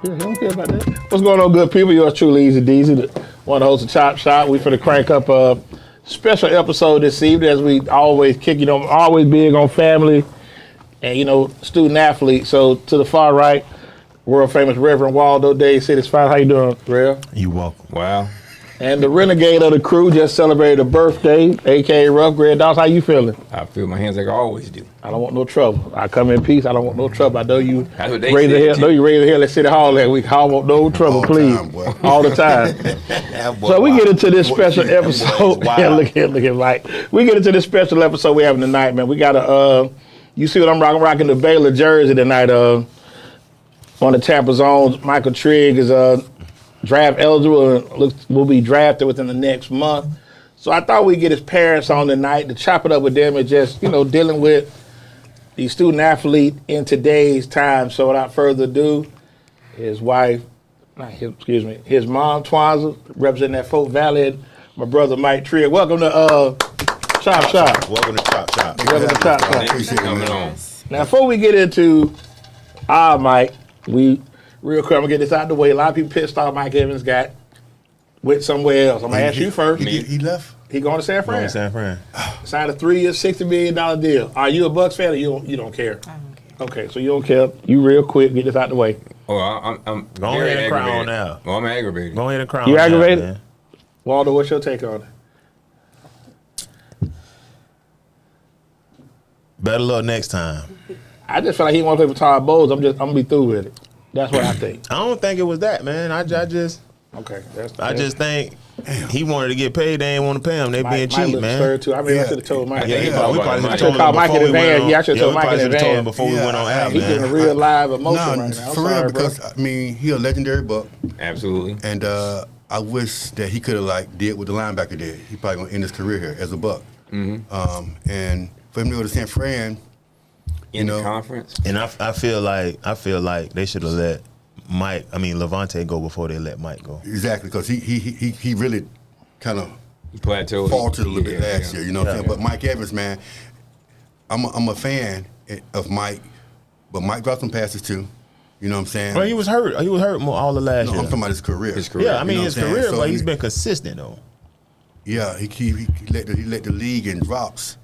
Yeah, he don't care about that. What's going on, good people? Yours truly, Easy Deezy, one of the hosts of Chop Shop. We finna crank up a special episode this evening, as we always kick. I'm always big on family and, student athlete. So to the far right, world famous Reverend Waldo Day City Spot. How you doing, Rev? You welcome. Wow. And the renegade of the crew just celebrated a birthday, a.k.a. Rough Greg Dawes. How you feeling? I feel my hands like I always do. I don't want no trouble. I come in peace. I don't want no trouble. I know you That's what they raise the said, hell. too. Know you raise the hell at City Hall that week. I don't want no trouble, All the please. time, boy. All the time. So we get into this special episode. Yeah, look at Mike. We get into this special episode we having tonight, man. We got a. You see what I'm rocking? I'm rocking the Baylor jersey tonight. On the Tampa zones, Michael Trigg is draft eligible and will be drafted within the next month. So I thought we'd get his parents on tonight to chop it up with them and just, dealing with the student athlete in today's time. So without further ado, his wife, his mom, Twyanca, representing that Folk Valley, and my brother Mike Trigg. Welcome to Chop Shop. Welcome to Chop Shop. Welcome to Chop Shop. Appreciate it, man. Now, before we get into Mike, real quick, I'm gonna get this out the way. A lot of people pissed off Mike Evans got went somewhere else. I'm gonna ask you first. He left? He going to San Fran. Going to San Fran. Signed a 3 year, $60 million deal. Are you a Bucs fan or you don't care? I don't care. Okay, so you don't care. You real quick, get this out the way. Oh, I'm Go very ahead and cry aggravated. on now. Well, I'm aggravated. Go ahead and cry You on aggravated? now, man. Waldo, what's your take on it? Better luck next time. I just feel like he want to play for Todd Bowles. I'm gonna be through with it. That's what I think. I don't think it was that, man. I just Okay, think he wanted to get paid. They ain't want to pay him. They Mike, being Mike cheap, looked man. stirred too. I mean, I Yeah. should have told Mike. Yeah, We he probably probably should have Mike. told him Called Mike before in we went advance. on. Yeah, I should've told Mike in we probably should've told him advance. before we went on air, He's getting a man. real live emotion Nah, right now. I'm for sorry, real, bro. because, he a legendary Buck. Absolutely. And I wish that he could have, did what the linebacker did. He probably going to end his career here as a Buck. Mm-hmm. And for him to go to San Fran, In the conference. And I feel like they should have let Levante go before they let Mike go. exactly, because he really kind of Plateau. faltered a little bit last year, you know what I'm Yeah. saying? But Mike Evans, man, I'm a fan of Mike, but Mike dropped some passes too. You know what I'm saying? Well, he was hurt. He was hurt more all the last No, year. I'm talking about his career. His career. Yeah, I mean You know his what I'm saying? career, So, but he's been consistent though. Yeah, he led the league in drops.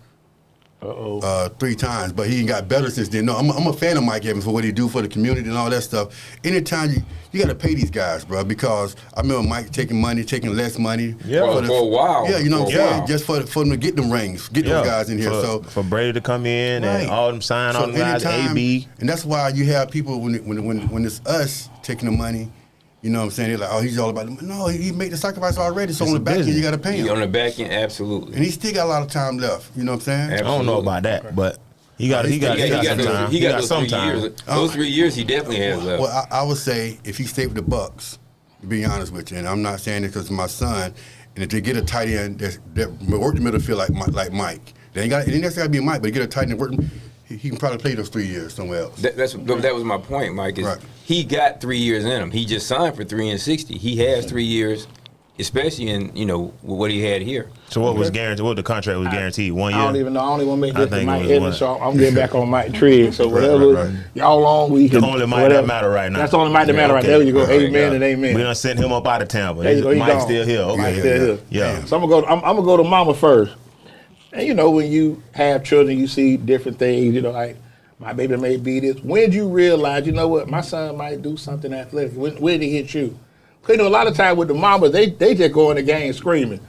3 times, but he got better since then. No, I'm a fan of Mike Evans for what he do for the community and all that stuff. Anytime you got to pay these guys, bro, because I remember Mike taking less money. Yeah. For a while. Yeah, you know what I'm For a saying? while. Just for them to get them rings, get those guys in here. for Brady to come in Right. and all them sign So all them guys, anytime- AB. and that's why you have people when it's us taking the money. You know what I'm saying? They're like, oh, he's all about them. No, he made the sacrifice already. So It's on the a back end, business. you got to pay him. On the back end, absolutely. And he still got a lot of time left. You know what I'm saying? Absolutely. I don't know about that, but he got some time. He got those some 3 time. years. Those 3 years he definitely has left. Well, I would say if he stayed with the Bucks, to be honest with you, and I'm not saying this because it's my son, and if they get a tight end that work the middle field like Mike, they ain't necessarily got to be Mike, but get a tight end work. He can probably play those 3 years somewhere else. That was my point, Mike. Is Right. He got 3 years in him. He just signed for 3 and 60. He has 3 years, especially in what he had here. So what was guaranteed? What the contract was guaranteed? 1 year. I don't even know. I don't even want to make I this to think it Mike was Evans, what? so I'm getting back on Mike Trigg. So Right, whatever right. y'all on, we can. The only Mike whatever. that matter right now. That's the only Mike that Yeah, matter right okay. there. You go, Right, amen yeah. and amen. We done sent him up out of town, but There you go, he Mike's gone. still here. Okay. Mike's still here. Yeah. So I'm gonna go to Mama first. And when you have children, you see different things. Like my baby may be this. When did you realize, what, my son might do something athletic? When did he hit you? Because a lot of times with the mamas, they just go in the game screaming.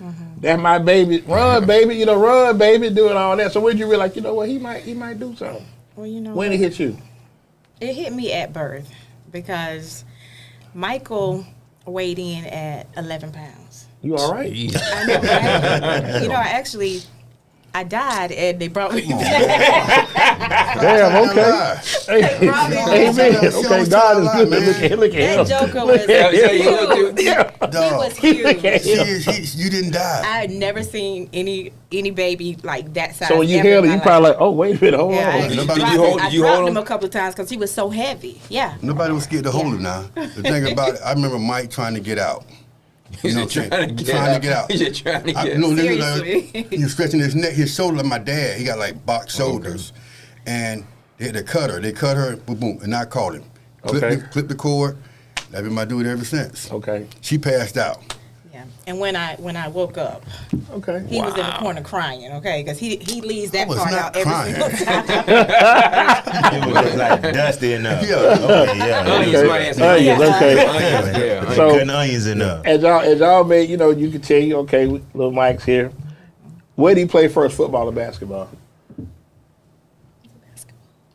That's my baby. Run, baby. Run, baby. Doing all that. So when did you realize, what, he might do something? Well, When it hit you? It hit me at birth because Michael weighed in at 11 pounds. You all right? I know. I died and they brought me back. Damn, okay. They brought me back. Amen. She Okay, always God tell is a good. lot, man. Look at him. That joker was Yeah. Dog. He was huge. You didn't die. I had never seen any baby like that size. So when you ever held in it, my you probably life. like, oh, wait a minute, hold Yeah, on. I Did you dropped hold- I did you dropped hold him him? a couple of times because he was so heavy. Yeah. Nobody was scared to hold him now. The thing about it, I remember Mike trying to get out. He's know just what I'm trying to saying? get out. He's just trying to get No, out. literally, Seriously. he was stretching his neck, his shoulder like my dad. He got like box shoulders. And they had to cut her. They cut her, boom, boom, and I called him. Okay. Clipped the cord, That's been my dude ever since. Okay. She passed out. Yeah. And when I woke up, Okay. he was in the corner crying, okay? Because he leaves that I was part not out crying. every single time. It was just like dusty enough. Yeah. Okay, yeah. Onions, Okay. might have some Onions, onions. okay. Onions, yeah. onions. So- Cutting onions enough. As y'all made, you can tell you, okay, little Mike's here. Where did he play first, football or basketball?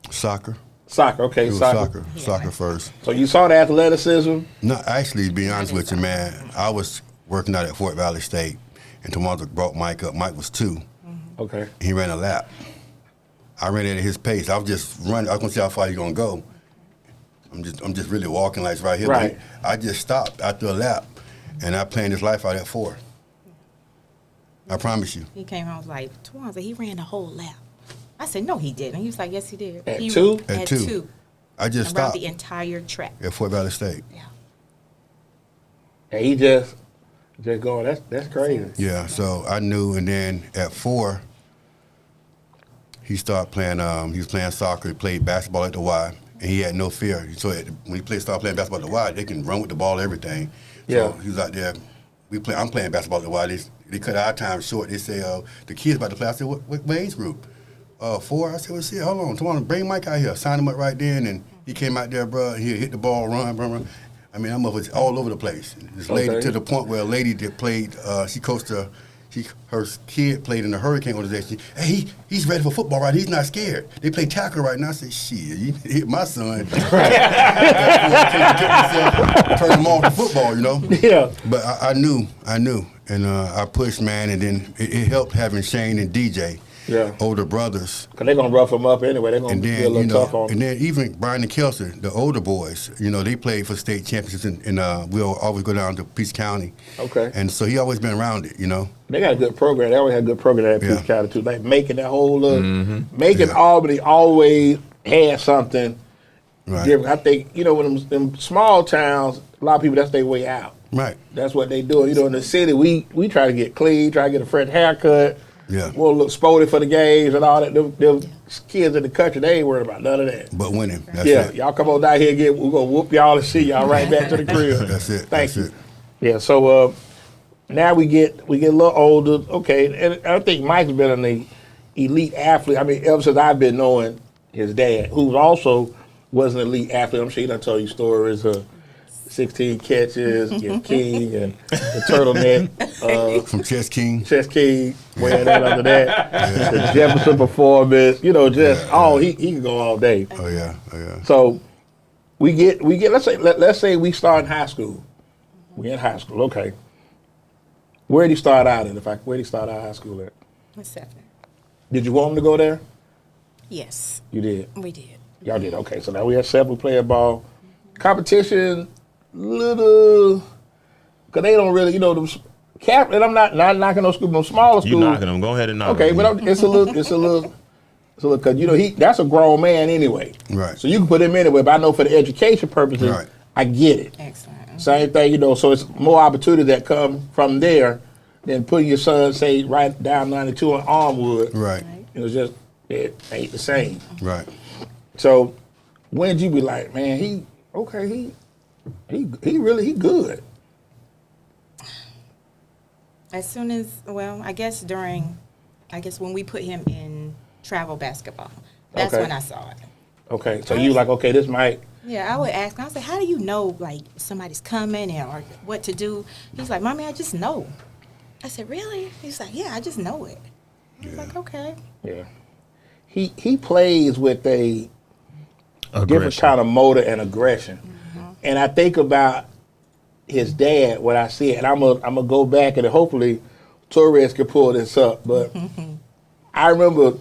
Soccer. Soccer, okay, It was soccer. soccer first. So you saw the athleticism? No, actually, to be honest with you, man, I was working out at Fort Valley State, and Twyanca brought Mike up. Mike was 2. Okay. He ran a lap. I ran at his pace. I was just running. I was gonna see how far he's gonna go. I'm just really walking like it's right here. but Right. I just stopped after a lap, and I planned his life out at 4. I promise you. He came home and was like, Twyanca, he ran the whole lap. I said, no, he didn't. He was like, yes, he did. At He 2? At At 2. 2. I just Around stopped the entire track. at Fort Valley State. Yeah. And he just going, that's crazy. Yeah, so I knew, and then at 4, he started playing. He was playing soccer. He played basketball at the Y, and he had no fear. So when he started playing basketball at the Y, they can run with the ball, everything. So Yeah. he was out there. I'm playing basketball at the Y. They cut our time short. They say the kids about to play. I said, what age group? 4. I said, well, shit, hold on. Come on, bring Mike out here. Sign him up right then, and he came out there, bro. He hit the ball, run. I mean, I'm all over the place. This lady, Okay. to the point where a lady that played, she coached her kid played in the Hurricane organization. Hey, he's ready for football, right? He's not scared. They play tackle right now. I said, shit, you hit my son. Turn him on to football, Yeah. But I knew, and I pushed, man, and then it helped having Shane and DJ, Yeah. older brothers. Because they're going to rough him up anyway. They're going And to be a then, little tough on him. and then even Brian and Kelsey, the older boys, they played for state championships, and we'll always go down to Peace County. Okay. And so he always been around it, They got a good program. They always had a good program at Peace Yeah. County, too. Like making that whole making Yeah. Albany always had something Right. different. I think, when them small towns, a lot of people, that's their way out. Right. That's what they do. In the city, we try to get clean, try to get a fresh haircut. Yeah. We'll look sporty for the games and all that. Them kids in the country, they ain't worried about none of that. But winning. That's Yeah, it. y'all come on down here, we're going to whoop y'all and see y'all right back to the crib. That's it. Thank That's you. it. Yeah, so now we get a little older. Okay, and I think Mike's been an elite athlete. I mean, ever since I've been knowing his dad, who also was an elite athlete. I'm sure he done told you stories of 16 catches, your king, and the turtleneck. From Chess King. Chess King wearing that under that. The Jefferson performance. He can go all day. Oh yeah. So we get. Let's say we start in high school. We in high school, okay. Where did he start out in? Where did he start out high school at? What's 7? Did you want him to go there? Yes, You did. we did. Y'all did. Okay, so now we have 7. We play ball. Competition, little, because they don't really, them and I'm not knocking those schools, but smaller schools. You knocking them. Go ahead and knock Okay, them. but it's a little, because that's a grown man anyway. Right. So you can put him anywhere, but I know for the education purposes, Right. I get it. Excellent. Same thing, so it's more opportunity that come from there than putting your son, say, right down 92 on Armwood. Right. It ain't the same. Right. So when did you be like, man, he really good? As soon as, I guess when we put him in travel basketball, that's Okay. when I saw it. Okay, so you like, okay, this might. Yeah, I would ask him, I said, how do you know, like, somebody's coming or what to do? He's like, Mommy, I just know. I said, really? He's like, yeah, I just know it. I was like, okay. Yeah. He plays with a different Aggression. kind of motor and aggression. And I think about his dad when I see it, and I'm gonna go back and hopefully Torres can pull this up. But I remember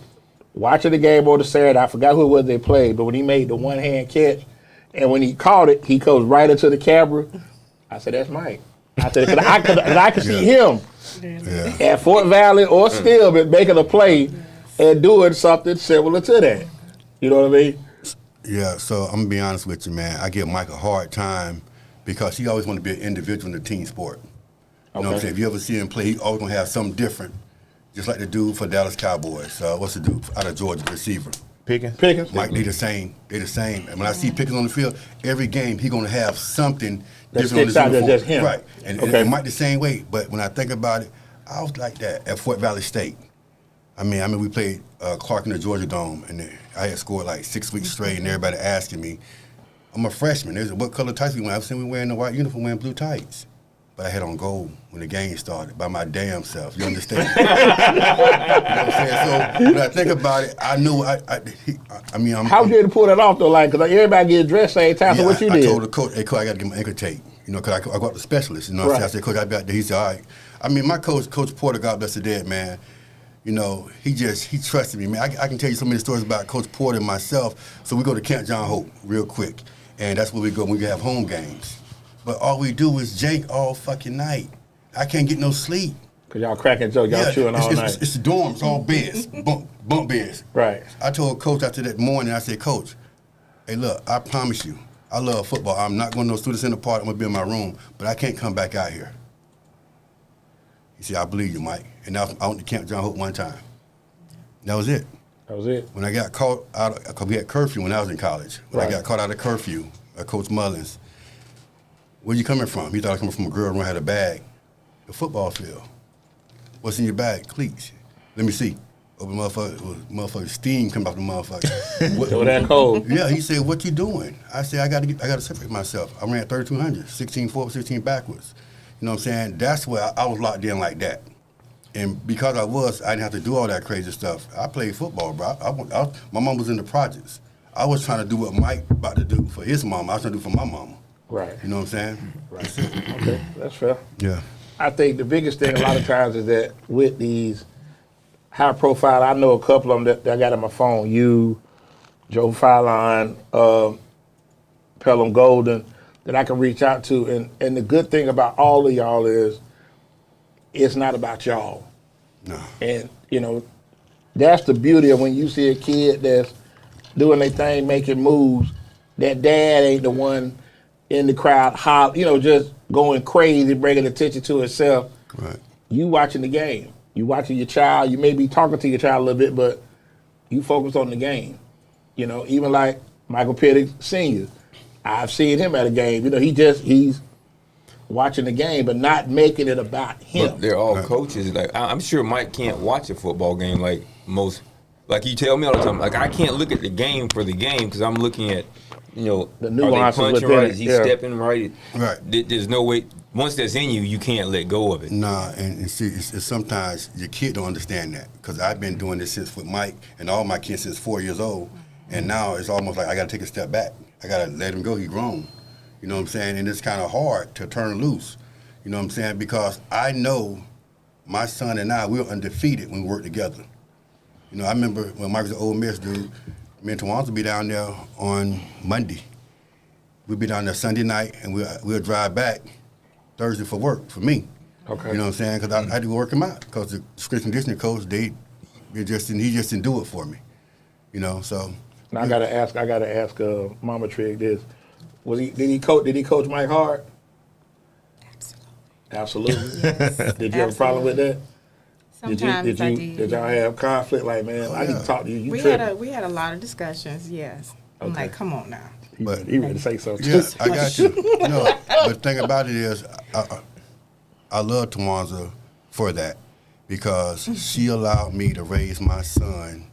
watching the game on the Saturday. I forgot who it was they played, but when he made the one-hand catch, and when he caught it, he goes right into the camera. I said, "That's Mike." I said, "Cause I could see him Yeah. at Fort Valley or Stillman making a play and doing something similar to that." You know what I mean? Yeah, so I'm gonna be honest with you, man. I give Mike a hard time because he always want to be an individual in the team sport. You know what I'm Okay. saying? If you ever see him play, he always gonna have something different. Just like the dude for Dallas Cowboys. What's the dude out of Georgia, the receiver? Pickens. Mike, they the same. And when I see Pickens on the field, every game he gonna have something That different on his sticks out there, uniform. just him. Right. And Mike the same way. But when I think about it, I was like that at Fort Valley State. I mean, we played Clark in the Georgia Dome, and I had scored like 6 weeks straight, and everybody asking me, I'm a freshman. They said, what color tights we wearing? I was saying we wearing the white uniform, wearing blue tights. But I had on gold when the game started by my damn self. You understand? You know what I'm saying? So when I think about it, I knew. How did you pull that off though? Like, cause everybody get dressed same time. So what you did? I told the coach, hey, coach, I got to get my ankle tape. You know, cause I got the specialist. You know, what I'm saying? I said, coach, I be out there. He said, all right. I mean, my coach, Coach Porter, God bless the dead, man. You know, he trusted me, man. I can tell you so many stories about Coach Porter and myself. So we go to Camp John Hope real quick, and that's where we go when we have home games. But all we do is jank all fucking night. I can't get no sleep. Cause y'all cracking jokes, y'all chewing all night. It's the dorms, all beds, bunk beds. Right. I told Coach after that morning, I said, Coach, hey, look, I promise you, I love football. I'm not going to no student center party. I'm going to be in my room, but I can't come back out here. He said, I believe you, Mike. And I went to Camp John Hope one time. That was it. That was it. When I got caught out, because we had curfew when I was in college. When I got caught out of curfew, Coach Mullins, where you coming from? He thought I was coming from a girl who had a bag. The football field. What's in your bag? Cleats. Let me see. Open motherfucker steam coming off the motherfucker. What that cold? Yeah, he said, what you doing? I said, I got to separate myself. I ran 3,200, 16 forward, 16 backwards. You know what I'm saying? That's where I was locked in like that. And because I didn't have to do all that crazy stuff. I played football, bro. My mom was in the projects. I was trying to do what Mike about to do for his mama. I was trying to do for my mama. Right. You know what I'm saying? Right. Okay, that's fair. Yeah. I think the biggest thing a lot of times is that with these high profile, I know a couple of them that I got on my phone. You, Joe Fallon, Pelham Golden, that I can reach out to. And the good thing about all of y'all is it's not about y'all. No. And, you know, that's the beauty of when you see a kid that's doing their thing, making moves, that dad ain't the one in the crowd, just going crazy, bringing attention to itself. Right. You watching the game. You watching your child. You may be talking to your child a little bit, but you focus on the game. You know, even like Michael Trigg Sr., I've seen him at a game. You know, he's watching the game, but not making it about him. But they're all coaches. Like I'm sure Mike can't watch a football game like most. Like you tell me all the time. Like I can't look at the game for the game because I'm looking at, the nuances are they punching within right? it, Is he yeah. stepping right? Right. There's no way. Once that's in you, you can't let go of it. Nah, and see, it's sometimes your kid don't understand that because I've been doing this since with Mike and all my kids since 4 years old, and now it's almost like I got to take a step back. I got to let him go. He grown. You know what I'm saying? And it's kind of hard to turn loose. You know what I'm saying? Because I know my son and I, we were undefeated when we worked together. You know, I remember when Mike was an Ole Miss dude, me and Twyanca would be down there on Monday. We'd be down there Sunday night, and we'll drive back Thursday for work, for me. Okay. You know what I'm saying? Because I had to work him out. Because the strength and conditioning coach, he just didn't do it for me. You know, so. Now I gotta ask Mama Trigg this. Did he coach Mike hard? Absolutely. Did you have a problem with that? Sometimes I did. Did y'all have conflict? Like, man, I need to talk to you. We had a lot of discussions. Yes. I'm Okay. like, come on now. But He ready to say something. yeah, I got you. No, but the thing about it is, I love Twyanca for that because she allowed me to raise my son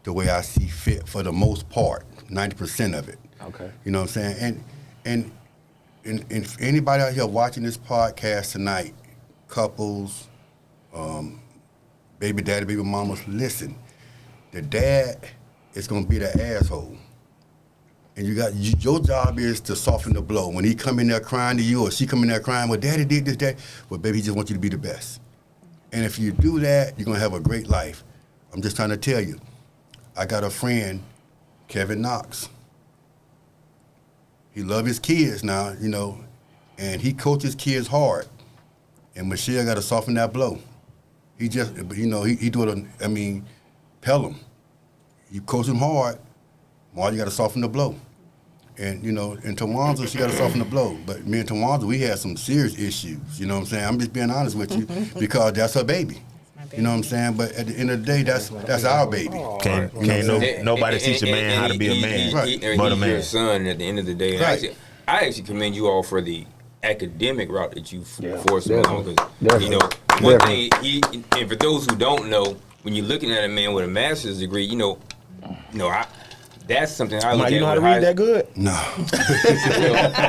the way I see fit for the most part, 90% of it. Okay. You know what I'm saying? And if anybody out here watching this podcast tonight, couples, baby daddy, baby mamas, listen, the dad is gonna be the asshole. And your job is to soften the blow. When he come in there crying to you or she come in there crying, well, daddy did this, daddy. Well, baby, he just wants you to be the best. And if you do that, you're gonna have a great life. I'm just trying to tell you. I got a friend, Kevin Knox. He love his kids now, and he coaches kids hard. And Michelle got to soften that blow. He just, he do it, Pelham. You coach him hard, Mar, you got to soften the blow. And, in Twyanca, she got to soften the blow. But me and Twyanca, we had some serious issues, you know what I'm saying? I'm just being honest with you because that's her baby. My You know what I'm saying? But at the end of the day, that's our baby. Can't nobody teach a man how to be a man, but a He's man. your son at the end of the day. And Right. I actually commend you all for the academic route that you forced him on. Because, Definitely. you know, one thing, and for those who don't know, when you're looking at a man with a master's degree, that's something I look Mike, at. you know how to with read that good? No.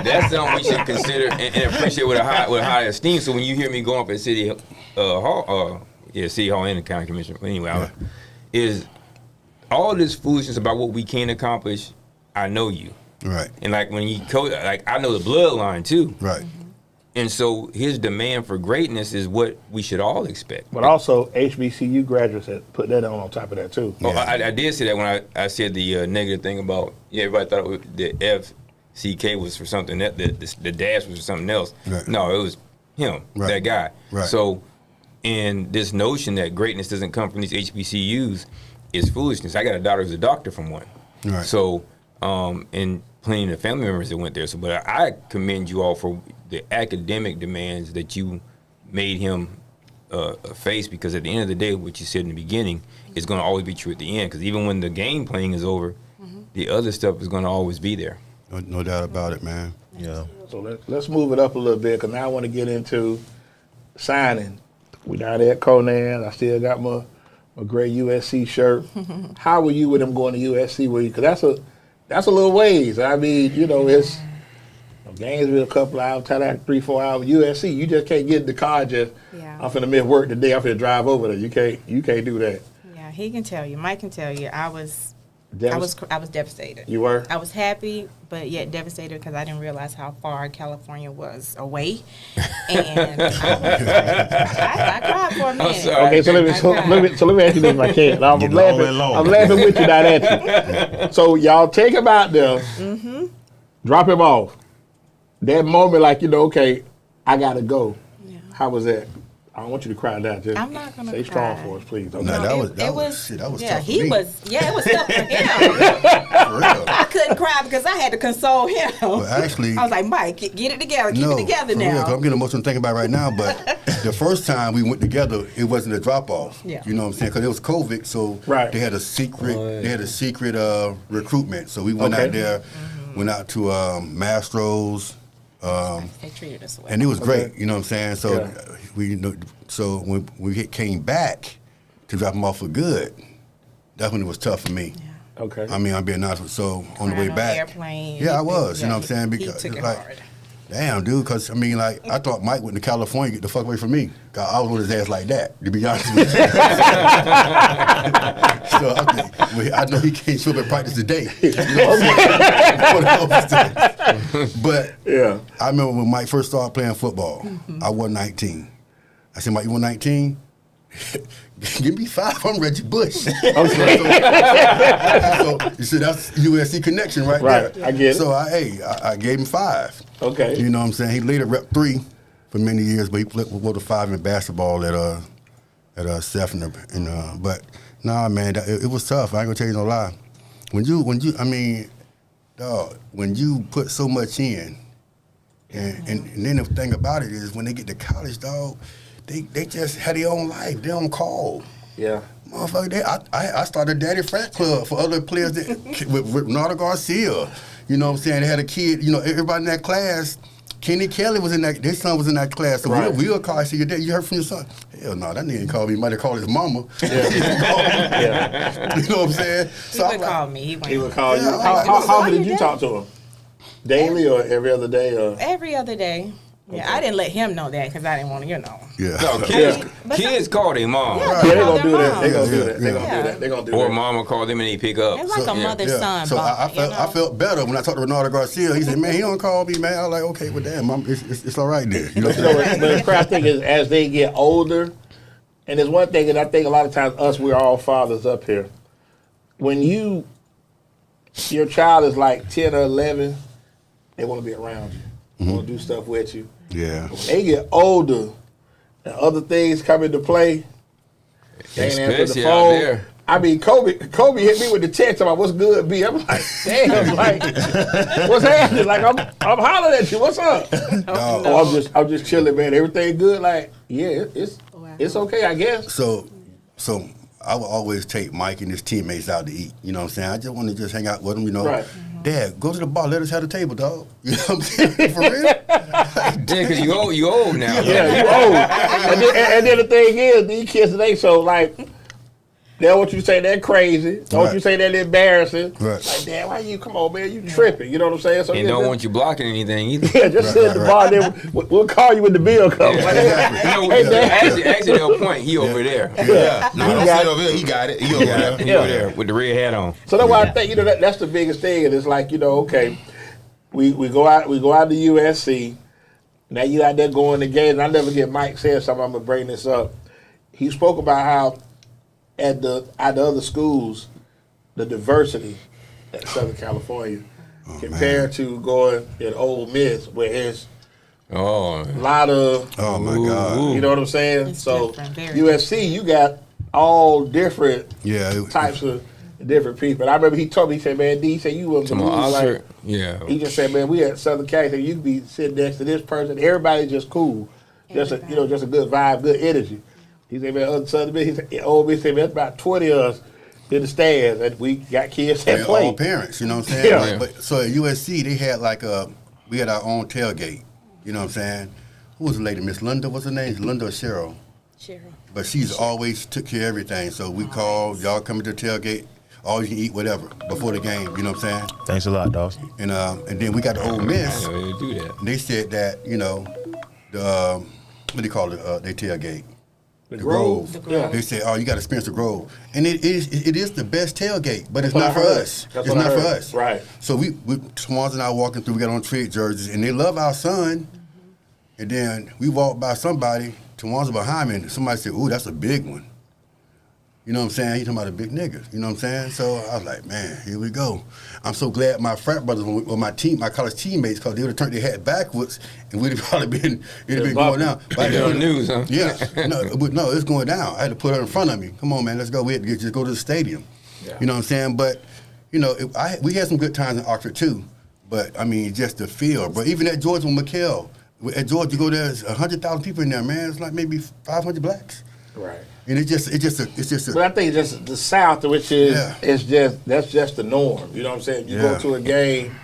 That's something we should consider and appreciate with a high esteem. So when you hear me going up at City Hall, City Hall and the County Commission, but anyway, is all this foolishness about what we can accomplish. I know you, Right. and like when you coach, like I know the bloodline too, Right. and so his demand for greatness is what we should all expect. But also, HBCU graduates had put that on top of that too. Oh, I did say that when I said the negative thing about everybody thought the FCK was for something, that the dash was for something else. Right. No, it was him, Right. that guy. Right. So, and this notion that greatness doesn't come from these HBCUs is foolishness. I got a daughter who's a doctor from one. Right. So, and plenty of family members that went there. So, but I commend you all for the academic demands that you made him face, because at the end of the day, what you said in the beginning is going to always be true at the end. Because even when the game playing is over, the other stuff is going to always be there. No doubt about it, man. Yeah. So let's move it up a little bit, because now I want to get into signing. We down there at Conan. I still got my gray USC shirt. How were you with him going to USC? Because that's a little ways. I mean, it's Gainesville a couple hours, Tallahassee 3-4 hours. USC, you just can't get in the car. I'm finna miss work today. I'm finna drive over there. You can't do that. Yeah, he can tell you. Mike can tell you. I was devastated. You were? I was happy, but yet devastated because I didn't realize how far California was away. And I cried for a minute. sorry. Okay, so let me ask you this if I can. I'm Get laughing. low. I'm laughing with you, not at you. So y'all take him out there, drop him off. That moment, okay, I gotta go. Yeah. How was that? I don't want you to cry now. Just I'm not gonna stay strong cry. for us, please. Okay. No, that was It tough for he me. was. Yeah, it was tough for him. For real. I couldn't cry because I had to console him. Well, actually, I was like, Mike, get it together. Keep it together for real, 'cause now. I'm getting emotional thinking about it right now. But the first time we went together, it wasn't a drop off. Yeah. You know what I'm saying? Because it was COVID, so Right. they had a secret. They had a secret recruitment. So we went Okay. out there, went out to Mastro's. They treated us well. And it was great, Okay. you know what I'm saying? So Yeah. so when we came back to drop him off for good, that's when it was tough for me. Okay. I mean, I'm being honest with you. So on the way Crying back, airplane. yeah, I was. You know what I'm saying? He Because took it like, hard. damn, dude. Because I mean, like, I thought Mike went to California to get the fuck away from me. 'Cause I was with his ass like that, to be honest with you. So I know he can't show up at practice today. You know what I'm saying? But Yeah. I remember when Mike first started playing football, I was 19. I said, Mike, you want 19? Give me 5, I'm Reggie Bush. So you see, that's USC connection right Right, there. I get it. So I gave him 5. Okay. You know what I'm saying? He later rep 3 for many years, but he wrote a 5 in basketball at Sefner. But nah, man, it was tough. I ain't gonna tell you no lie. When you put so much in, and then the thing about it is when they get to college, dog, they just had their own life. They don't call. Yeah. Motherfucker, I started a daddy frat club for other players with Nardo Garcia. You know what I'm saying? They had a kid, everybody in that class. Kenny Kelly was in that, his son was in that class. So Right. we'll call, I said, your dad, you heard from your son? Hell no, that nigga didn't call me. He might have called his mama. Yeah. You know what I'm saying? He would call me. He would call you. Yeah, How How often did you you talk to him? Daily or every other day? Or? Every other day. Yeah, I didn't let him know that because I didn't want to, Yeah. No, kids call their mom. Yeah. Yeah, they Call gonna do their that. mom. They gonna do Yeah, that. They gonna yeah. do that. They gonna do Or that. mama call them and they pick up. It's like a mother-son So I bond, I felt better when I talked to Nardo Garcia. He said, man, he don't call me, man. I was like, okay, well, damn, it's all right then. You know what I'm saying? But the crazy thing is, as they get older, and there's one thing that I think a lot of times we're all fathers up here. When your child is like 10 or 11, they want to be around you. They want to do stuff with you. Yeah. When they get older and other things come into play, they ain't answer the Especially out phone. there. I mean, Kobe hit me with the text about what's good, B. I'm like, damn, like, what's happening? Like, I'm hollering at you. What's up? Oh, I'm just chilling, man. Everything good? Like, yeah, it's okay, I guess. So So I would always take Mike and his teammates out to eat. You know what I'm saying? I just want to just hang out with them, you know. Right. Dad, go to the bar. Let us have the table, dog. You know what I'm saying? For real? Yeah, because you old now. Yeah, you old. And then the thing is, these kids today, so like, they'll what you say they're crazy. Don't Right. you say they're embarrassing. Right. Like, damn, why you, come on, man, you tripping. You know what I'm saying? So And yeah, don't just, want you blocking anything either. yeah, just sit at the bar, then we'll call you when the bill comes. Like, You know, hey, Dad. actually, they'll point. He over there. Yeah. No, He don't got sit over here. He got it. He over there. He over there with the red hat on. So that's why I think, you know, that's the biggest thing. And it's like, you know, okay, we go out to USC. Now you out there going to games. And I never get Mike said something. I'm gonna bring this up. He spoke about how at the other schools, the diversity at Southern California compared to going at Ole Miss, where it's Oh, a lot of, Oh, my God. you know what I'm saying? It's So different, very USC, you got all different Yeah. types of different people. And I remember he told me, he said, man, D, he said, you wouldn't come believe, on, like, yeah. he just said, man, we at Southern Cal, he said, you could be sitting next to this person, everybody's just cool. Just a, you know, just a good vibe, good energy. He said, man, other Southern Miss, he said, Ole Miss, said, man, that's about 20 of us in the stands, and we got kids that They're play. all parents, you know what I'm saying? Yeah. Like, but so at USC, they had like we had our own tailgate, you know what I'm saying? Who was the lady? Miss Linda, what's her name? Linda or Cheryl? Cheryl. But she's always took care of everything. So we called, y'all come to the tailgate, all you can eat, whatever, before the game, you know what I'm saying? Thanks a lot, Dawson. And then we got the Ole I Miss, know they do that. and they said that, you know, the, what do you call it, they tailgate? The Grove. The Grove. They say, oh, you got to experience the Grove. And it is the best tailgate, but it's That's not for what I heard. us. That's It's what I not for heard. us. Right. So we Swans and I walking through, we got on Triggs jerseys, and they love our son. And then we walked by somebody, Swans behind me, and somebody said, ooh, that's a big one. You know what I'm saying? He talking about a big nigga. You know what I'm saying? So I was like, man, here we go. I'm so glad my frat brothers or my college teammates, because they would have turned their head backwards, and we'd have probably been going down. But They on the news, huh? Yeah, no, it's going down. I had to put her in front of me. Come on, man, let's go. We had to just go to the stadium. Yeah. You know what I'm saying? But you know, we had some good times in Oxford too. But I mean, just the feel. But even at Georgia with McHale, at Georgia, you go there, there's 100,000 people in there, man. It's like maybe 500 blacks. Right. And it's just But I think just the South, which is Yeah. that's just the norm. You know what I'm saying? You go Yeah. to a game,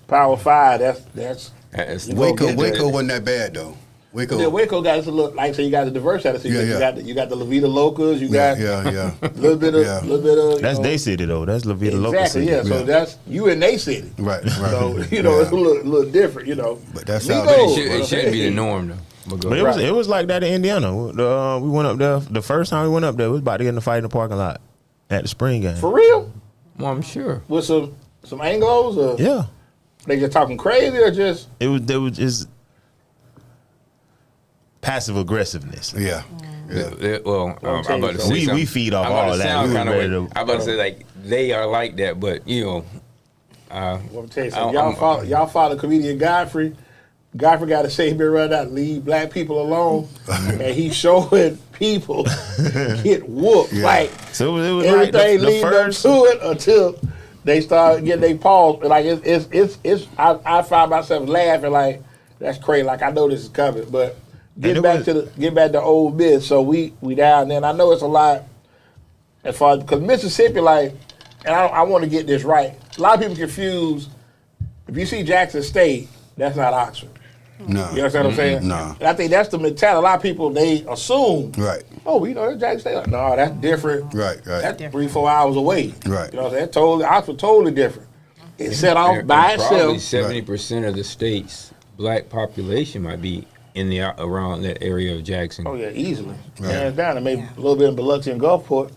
Power 5. That's You go get Waco that. wasn't that bad though. Waco. yeah, Waco got us a little, like I say, you got the diversity. Yeah, yeah. You got the Levita Locals. You yeah, got yeah. a little bit of you That's know, their city though. That's La Vida local exactly. city. Yeah, so Yeah. that's you in they city. Right. So you know Yeah. it's a little different. You know, But that's Migos, how But they- it shouldn't be the norm, though. But go But ahead. it was like that in Indiana. We went up there. The first time we went up there, we was about to get in a fight in the parking lot at the spring game. For real, Well, I'm sure. with some Anglos, or Yeah, they just talking crazy, or just it was. There was just passive aggressiveness. Yeah. Yeah. Well, I'm tell you about to something. say something. We feed off I'm about all to that. sound We kinda ready way- to- I'm about to say like they are like that, but you know, Let me tell you something. I'm- Y'all follow comedian Godfrey. Godfrey got to say he been running out, leave black people alone, and he's showing people get whooped. Yeah. Like So it was like everything the leading first. up to it until they start getting their paws. Like it's I find myself laughing like that's crazy. Like I know this is coming, but And it get back to Ole Miss. So we down there. And I know it's a lot as far because Mississippi, like, and I want to get this right. A lot of people confuse. If you see Jackson State, that's not Oxford. No. You understand what I'm saying? No. And I think that's the mentality. A lot of people, they assume, Right. oh, you know, that's Jackson State. Like, no, that's different. Right. Right. That's 3-4 hours away. Right. You know what I'm saying? Totally, Oxford totally different. It's set off and by probably itself. 70% of the state's black population might be in the around that area of Jackson. Oh, yeah, easily. Right. Hands down. And maybe a little bit in Biloxi and Gulfport.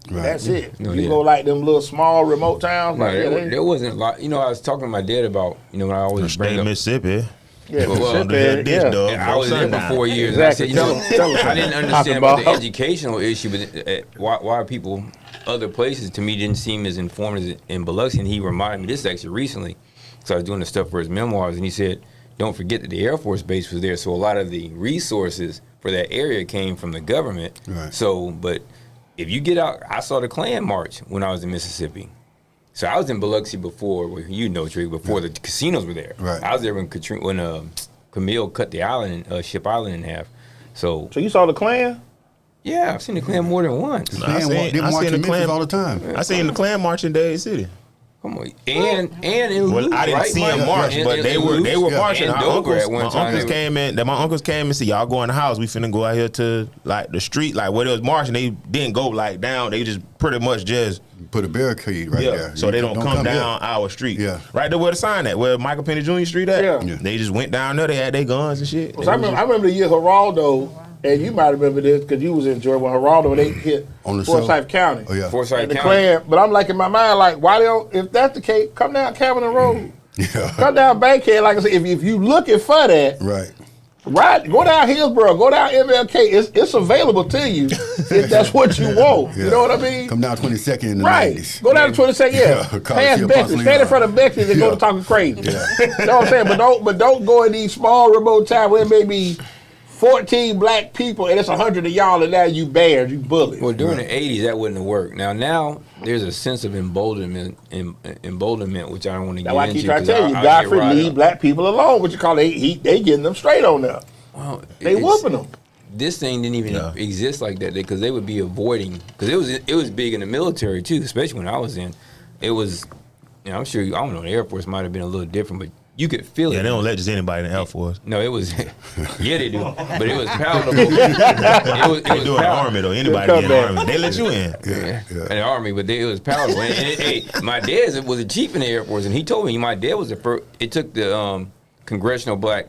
Right. That's it. No, you yeah. go like them little small remote towns. No, Like, there wasn't a lot. You know, I was talking to my dad about, you know, when I always State bring of up. Mississippi. yeah, Well, Mississippi, this yeah. dog. And I was there for Sundown. 4 years. Exactly. And I said, you know, Tell 'em. I didn't understand about the Talk about- educational issue, but why people, other places to me didn't seem as informed as in Biloxi. And he reminded me, this is actually recently, because I was doing the stuff for his memoirs, and he said, don't forget that the Air Force Base was there, so a lot of the resources for that area came from the government. Right. So, but if you get out, I saw the Klan march when I was in Mississippi. So I was in Biloxi before, well, you know, Trigg, before the casinos were there. Right. I was there when Camille cut the island, Ship Island in half. So So you saw the Klan? Yeah, I've seen the Klan more than once. I Man, seen- they I seen march the in Memphis Klan- all the time. I seen the Klan march in Dade City. Come on, and in Well, Luke, I didn't right, see Mike? them march, In- but in- they in were Luke marching. and Our Dover uncles, at one my time. uncles They came in. My uncles came and said, "Y'all go in the house. We finna go out here to like the street, like where they was marching. They didn't go like down. They just pretty much just Put a barricade right there. so they don't come down here. our street. Yeah. Right there where the sign at, where Michael Penny Jr. Street at. Yeah. Yeah. They just went down there. They had their guns and shit. I remember the year Geraldo, and you might remember this because you was in Georgia when Geraldo they hit On the Forsyth County. Oh yeah. Forsyth And the County. Klan, but I'm like in my mind, like, why they don't, if that's the case, come down Cavern Road. Yeah. Come down Bankhead, like I said, if you looking for that, Right. right, go down Hillsborough, go down MLK. It's available to you if that's what you want. You know what I mean? Come down 22nd in the Right. 90s. Go down to 22nd, yeah. Yeah, Past Coliseum, Bexley. Pasadena. Stand in front of Bexley and go to talking crazy. You know what I'm saying? But don't go in these small remote towns where it may be 14 black people and it's 100 of y'all and now you bears, you bullies. Well, during the '80s, that wouldn't have worked. Now there's a sense of emboldenment, which I don't want to get That's why I into. keep trying to 'cause tell you, I'll Godfrey get riled leave up. black people alone. What you call they getting them straight on there. Well, They it's- whooping them. This thing didn't even Yeah. exist like that because they would be avoiding. Because it was big in the military too, especially when I was in. It was, I'm sure I don't know. The Air Force might have been a little different, but you could feel it. Yeah, they don't let just anybody in the Air Force. No, it was. Yeah, they do, but it was palatable. it was They do in the palatable. Army though. Anybody Come in the back. Army, they let you in. Yeah. In the Army, but it was palatable. Hey, my dad was a chief in the Air Force, and he told me my dad was the first. It took the Congressional Black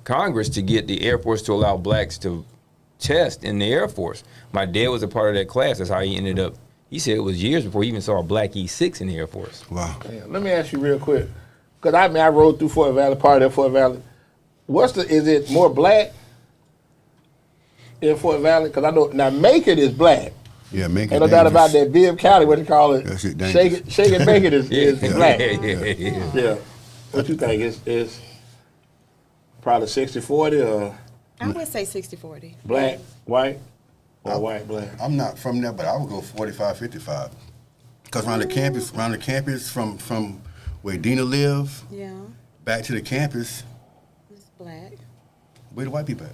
Congress to get the Air Force to allow blacks to test in the Air Force. My dad was a part of that class. That's how he ended up. He said it was years before he even saw a black E6 in the Air Force. Wow. Damn, let me ask you real quick, because I rode through Fort Valley, part of Fort Valley. Is it more black in Fort Valley? Because I know now Macon is black. Yeah, make it Ain't no doubt about dangerous. that. Bibb County, what you call it? That shit dangerous. Shake and Bacon is black. Yeah. Yeah. What you think? It's probably 60-40 or I would say 60-40. black, white, or white, black? I'm not from there, but I would go 45-55. Because around the campus from where Dina live, Yeah, back to the campus, it's black. where the white people at?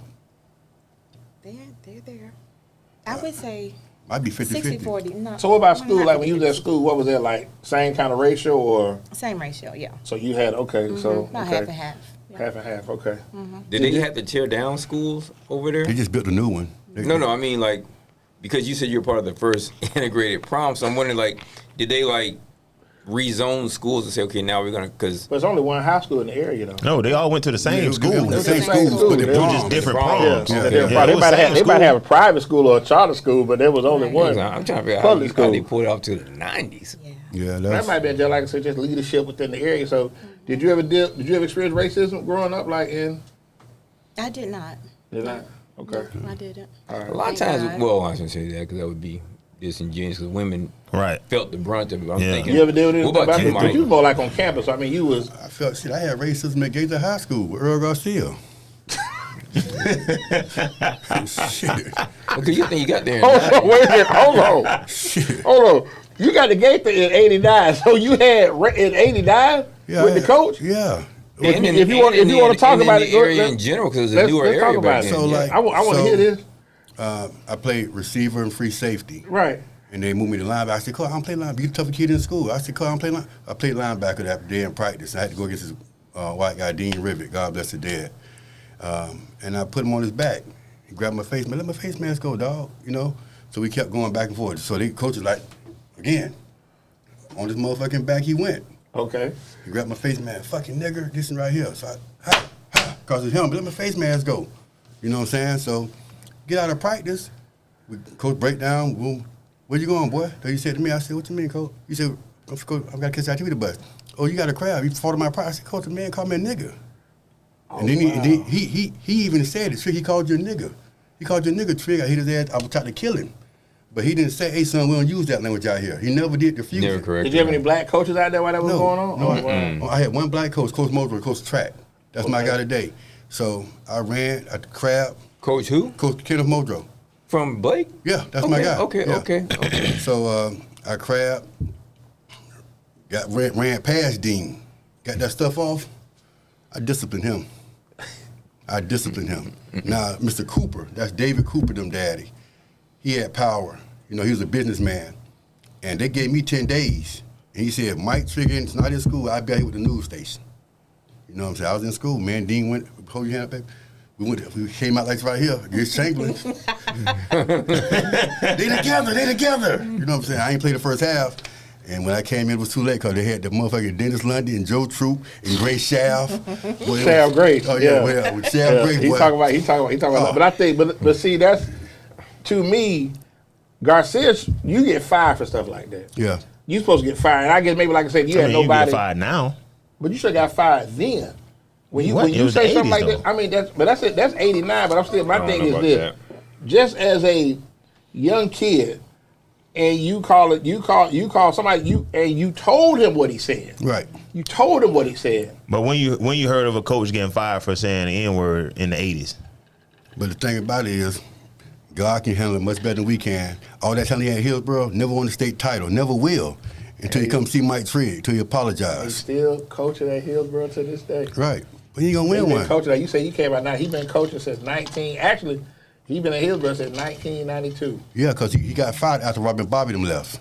They're there. I would say Might be 50-50. 60-40. No, So what about well, school? not Like when you was at 50-50. school, what was that like? Same kind of ratio or? Same ratio, yeah. So you had, okay, so. About okay. half and half. Yeah. Half and half, okay. Did they have to tear down schools over there? They just built a new one. No, I mean like because you said you're part of the first integrated prom, so I'm wondering like, did they like rezone schools and say, okay, now we're gonna because But it's only one high school in the area though. No, they all went to the same Yeah, school. they went to the same Same schools, but school. they They It was were just different Prom. proms. Yeah, Yeah. they it might was have same a private school or a charter school, but there was only one. I'm trying to figure out Public how they school. pulled it off to the 90s. Yeah. Yeah, That that's might be just like I said, just leadership within the area. So, did you ever experience racism growing up, like in? I did not. Did not? Okay. I didn't. All right. A lot of Thank times, God. well, I shouldn't say that because that would be disingenuous because women Right. felt the brunt of it. I'm Yeah. thinking, You ever deal with anything what about about you, it? 'Cause you Mike? more like on campus. I mean, you was. I felt shit. I had racism at Gaither High School with Earl Garcia. Shit. Because you think you got there. in Hold 90. on, wait a minute. Hold on. Shit. Hold on. You got the gate in '89, so you had in '89 Yeah, with I the had- coach. Yeah. If you want to talk about it, the area in general because it's a newer area talk back about it. then. So, yeah. like- I want to So- hear this. I played receiver and free safety. Right. And they moved me to linebacker. I said, Coach, I don't play linebacker. You the toughest kid in school. I said, Coach, I don't play linebacker. I played linebacker that day in practice. I had to go against this white guy, Dean Rivet. God bless the dead. And I put him on his back. He grabbed my face man. Let my face mask go, dog. You know? So we kept going back and forth. So the coach was like, again, on this motherfucking back he went. Okay. He grabbed my face mask. Fucking nigger, this and right here. So because it's him. But let my face mask go. You know what I'm saying? So get out of practice. Coach break down. Boom. Where you going, boy? So he said to me, I said, what you mean, Coach? He said, I've got to catch the activity bus. Oh, you got a crowd. You fought my pride. I said, Coach, the man called me a nigger. And then he even said it. Trigg, he called you a nigger. He called you a nigger, Trigg. I hit his ass. I was trying to kill him. But he didn't say, hey, son, we don't use that language out here. He never did refuse Never it. correct. Did you have any black coaches out there while that was No, going on? no. Oh, wow. I had one black coach, Coach Moser, Coach Track. That's my guy today. So I ran at the crab. Coach who? Coach Kenneth Modrow. From Blake? Yeah, that's my guy. Okay, Yeah. okay. So I crab, ran past Dean, got that stuff off. I disciplined him. I disciplined him. Now, Mr. Cooper, that's David Cooper, them daddy. He had power. You know, he was a businessman. And they gave me 10 days. And he said, Mike Trigg is not in school, I'll be out here with the news station. You know what I'm saying? I was in school, man. Dean went, hold your hand up, baby. We came out like right here, against Chamberlain. They together. You know what I'm saying? I ain't played the first half. And when I came in, it was too late because they had the motherfucking Dennis Lundy and Joe Troop and Gray Shaft. Shaft Gray. Oh, yeah. With Shaft Gray. He talking about. But I think, but see, that's, to me, Garcia, you get fired for stuff like that. Yeah. You supposed to get fired. And I guess maybe, like I said, you had You nobody. get fired now. But you should have got fired then. When you It say was something like though. that, I mean, that's it. That's 89. But I'm still, my thing is about this: that. just as a young kid, and you call somebody and you told him what he said. Right. You told him what he said. But when you heard of a coach getting fired for saying the N-word in the 80s? But the thing about it is, God can handle it much better than we can. All that time he had Hillsborough, never won the state title, never will, until you come see Mike Trigg, until you He's apologize. still coaching at Hillsborough to this day. Right. But he gonna He's win been one. coaching. Like you say, you came out now. He's been coaching since 19. Actually, he's been at Hillsborough since 1992. Yeah, because he got fired after Robin Bobby them left.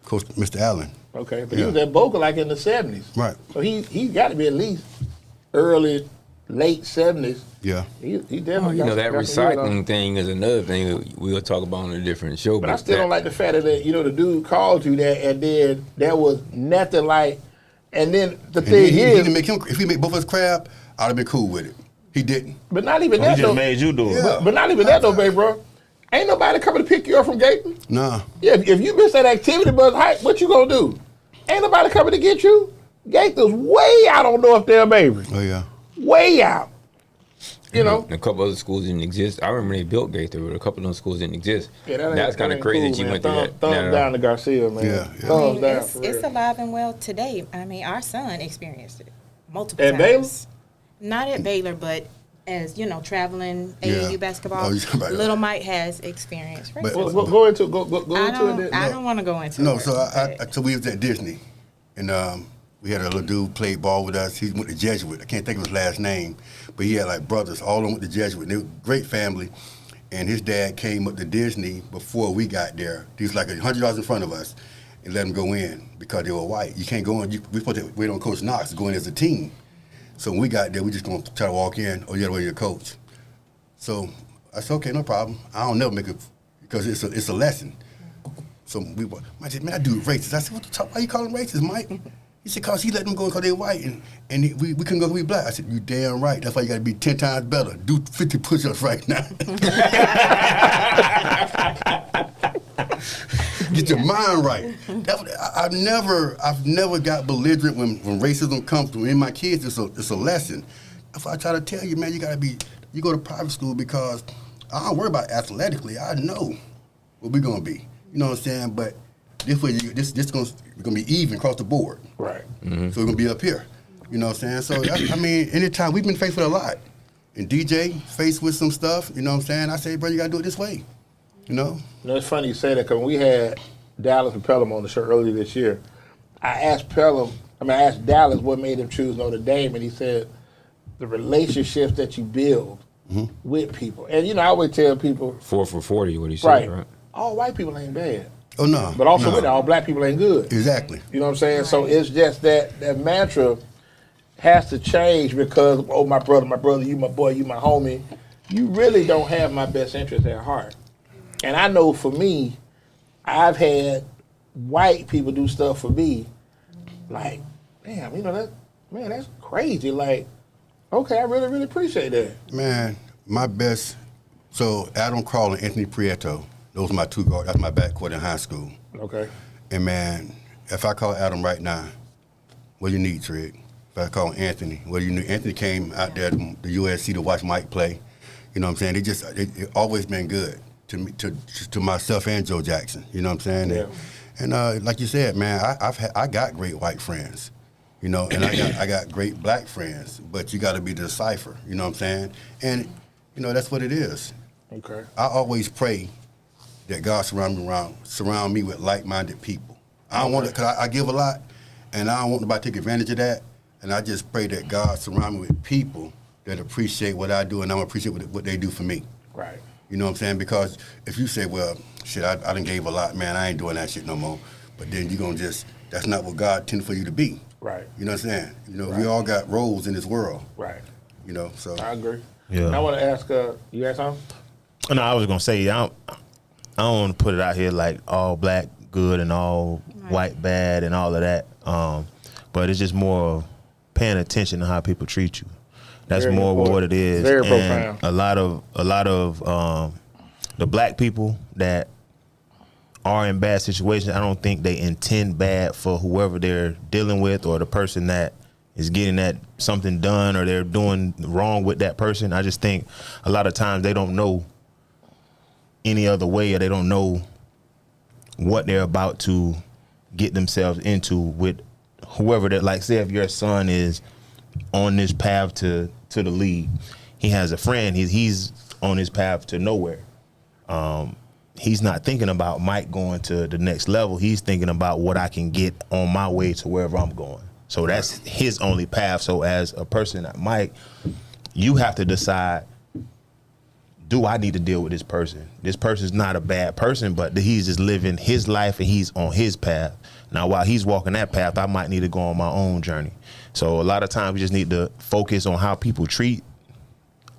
Coach Mr. Allen. Okay, but Yeah. he was at Boca like in the 70s. Right. So he got to be at least late 70s. Yeah. He definitely. You know, that got some years on him. recycling thing is another thing that we'll talk about on a different show. But I still don't like the fact that the dude called you that, and then there was nothing like. And then the thing He is, didn't make him. If he made both of us crab, I'd have been cool with it. He didn't. but not even He that just though. made you do it. Yeah. But not even that though, baby, bro. Ain't nobody coming to pick you up from Gator. Nah. Yeah, if you miss that activity bus hike, what you gonna do? Ain't nobody coming to get you. Gator's way out on North Dale, baby. Oh yeah. Way out. You know. And a couple other schools didn't exist. I remember they built Gaither, but a couple of those schools didn't exist. Yeah, that That's kind of ain't crazy cool, that you man. went through that. Thumbs down to Garcia, man. Yeah, yeah. Thumbs down. it's, for it's real. alive and well today. I mean, our son experienced it multiple At times. Not at Baylor, but as traveling AAU Yeah. basketball, Oh, you talking about little that. Mike has experienced racism. But- Go into it. I don't want to go into No. it. So but- so we was at Disney, and we had a little dude played ball with us. He went to Jesuit. I can't think of his last name, but he had like brothers. All of them went to Jesuit. They were a great family. And his dad came up to Disney before we got there. He was like $100 in front of us and let him go in because they were white. You can't go in. We supposed to wait on Coach Knox to go in as a team. So when we got there, we just going to try to walk in. Oh, yeah, wait, your coach. So I said, okay, no problem. I don't never make it because it's a lesson. So Mike said, man, that dude racist. I said, why you call him racist, Mike? He said, because he let them go because they white and we couldn't go because we black. I said, you damn right. That's why you got to be 10 times better. Do 50 push-ups right now. Get your mind right. I've never got belligerent when racism comes to me. And my kids, it's a lesson. That's why I try to tell you, man, you go to private school because I don't worry about athletically. I know what we're gonna be. You know what I'm saying? But this way, this gonna be even across the board. Right. Mm-hmm. So we're gonna be up here. You know what I'm saying? So anytime we've been faced with a lot, and DJ faced with some stuff. You know what I'm saying? I say, bro, you gotta do it this way. You know? It's funny you say that because when we had Dallas and Pelham on the show earlier this year, I asked Dallas what made him choose Notre Dame, and he said the relationships that you build with people. And I always tell people 4 for 40, what he said, right? all white people ain't bad. Oh no. But also no. with it, all black people ain't good. Exactly. You know what I'm saying? So it's just that mantra has to change because, oh, my brother, you my boy, you my homie. You really don't have my best interest at heart. And I know for me, I've had white people do stuff for me like, damn, that's crazy. Like, okay, I really, really appreciate that. Man, my best. So Adam Crawl and Anthony Prieto, those are my two guards. That's my backcourt in high school. Okay. And man, if I call Adam right now, what do you need, Trigg? If I call Anthony, what do you need? Anthony came out there to the USC to watch Mike play. You know what I'm saying? They always been good to me, to myself and Joe Jackson. You know what I'm saying? Yeah. And like you said, man, I got great white friends. And I got great black friends, but you got to be the cipher. You know what I'm saying? And that's what it is. Okay. I always pray that God surround me with like-minded people. I don't want it because I give a lot, and I don't want nobody to take advantage of that. And I just pray that God surround me with people that appreciate what I do, and I'm appreciate what they do for me. Right. You know what I'm saying? Because if you say, well, shit, I done gave a lot, man, I ain't doing that shit no more. But then you're going to that's not what God intended for you to be. Right. You know what I'm saying? You know, Right. we all got roles in this world. Right. You know, so. I agree. Yeah. And I want to ask, you ask something? No, I was gonna say I don't want to put it out here like all black good and all white bad and all of that. But it's just more of paying attention to how people treat you. That's Very more important. what it is. Very and profound. a lot of the black people that are in bad situations, I don't think they intend bad for whoever they're dealing with or the person that is getting that something done or they're doing wrong with that person. I just think a lot of times they don't know any other way, or they don't know what they're about to get themselves into with whoever that, like, say if your son is on this path to the league, he has a friend, he's on his path to nowhere. He's not thinking about Mike going to the next level. He's thinking about what I can get on my way to wherever I'm going. So that's his only path. So as a person like Mike, you have to decide, do I need to deal with this person? This person's not a bad person, but he's just living his life and he's on his path. Now, while he's walking that path, I might need to go on my own journey. So a lot of times we just need to focus on how people treat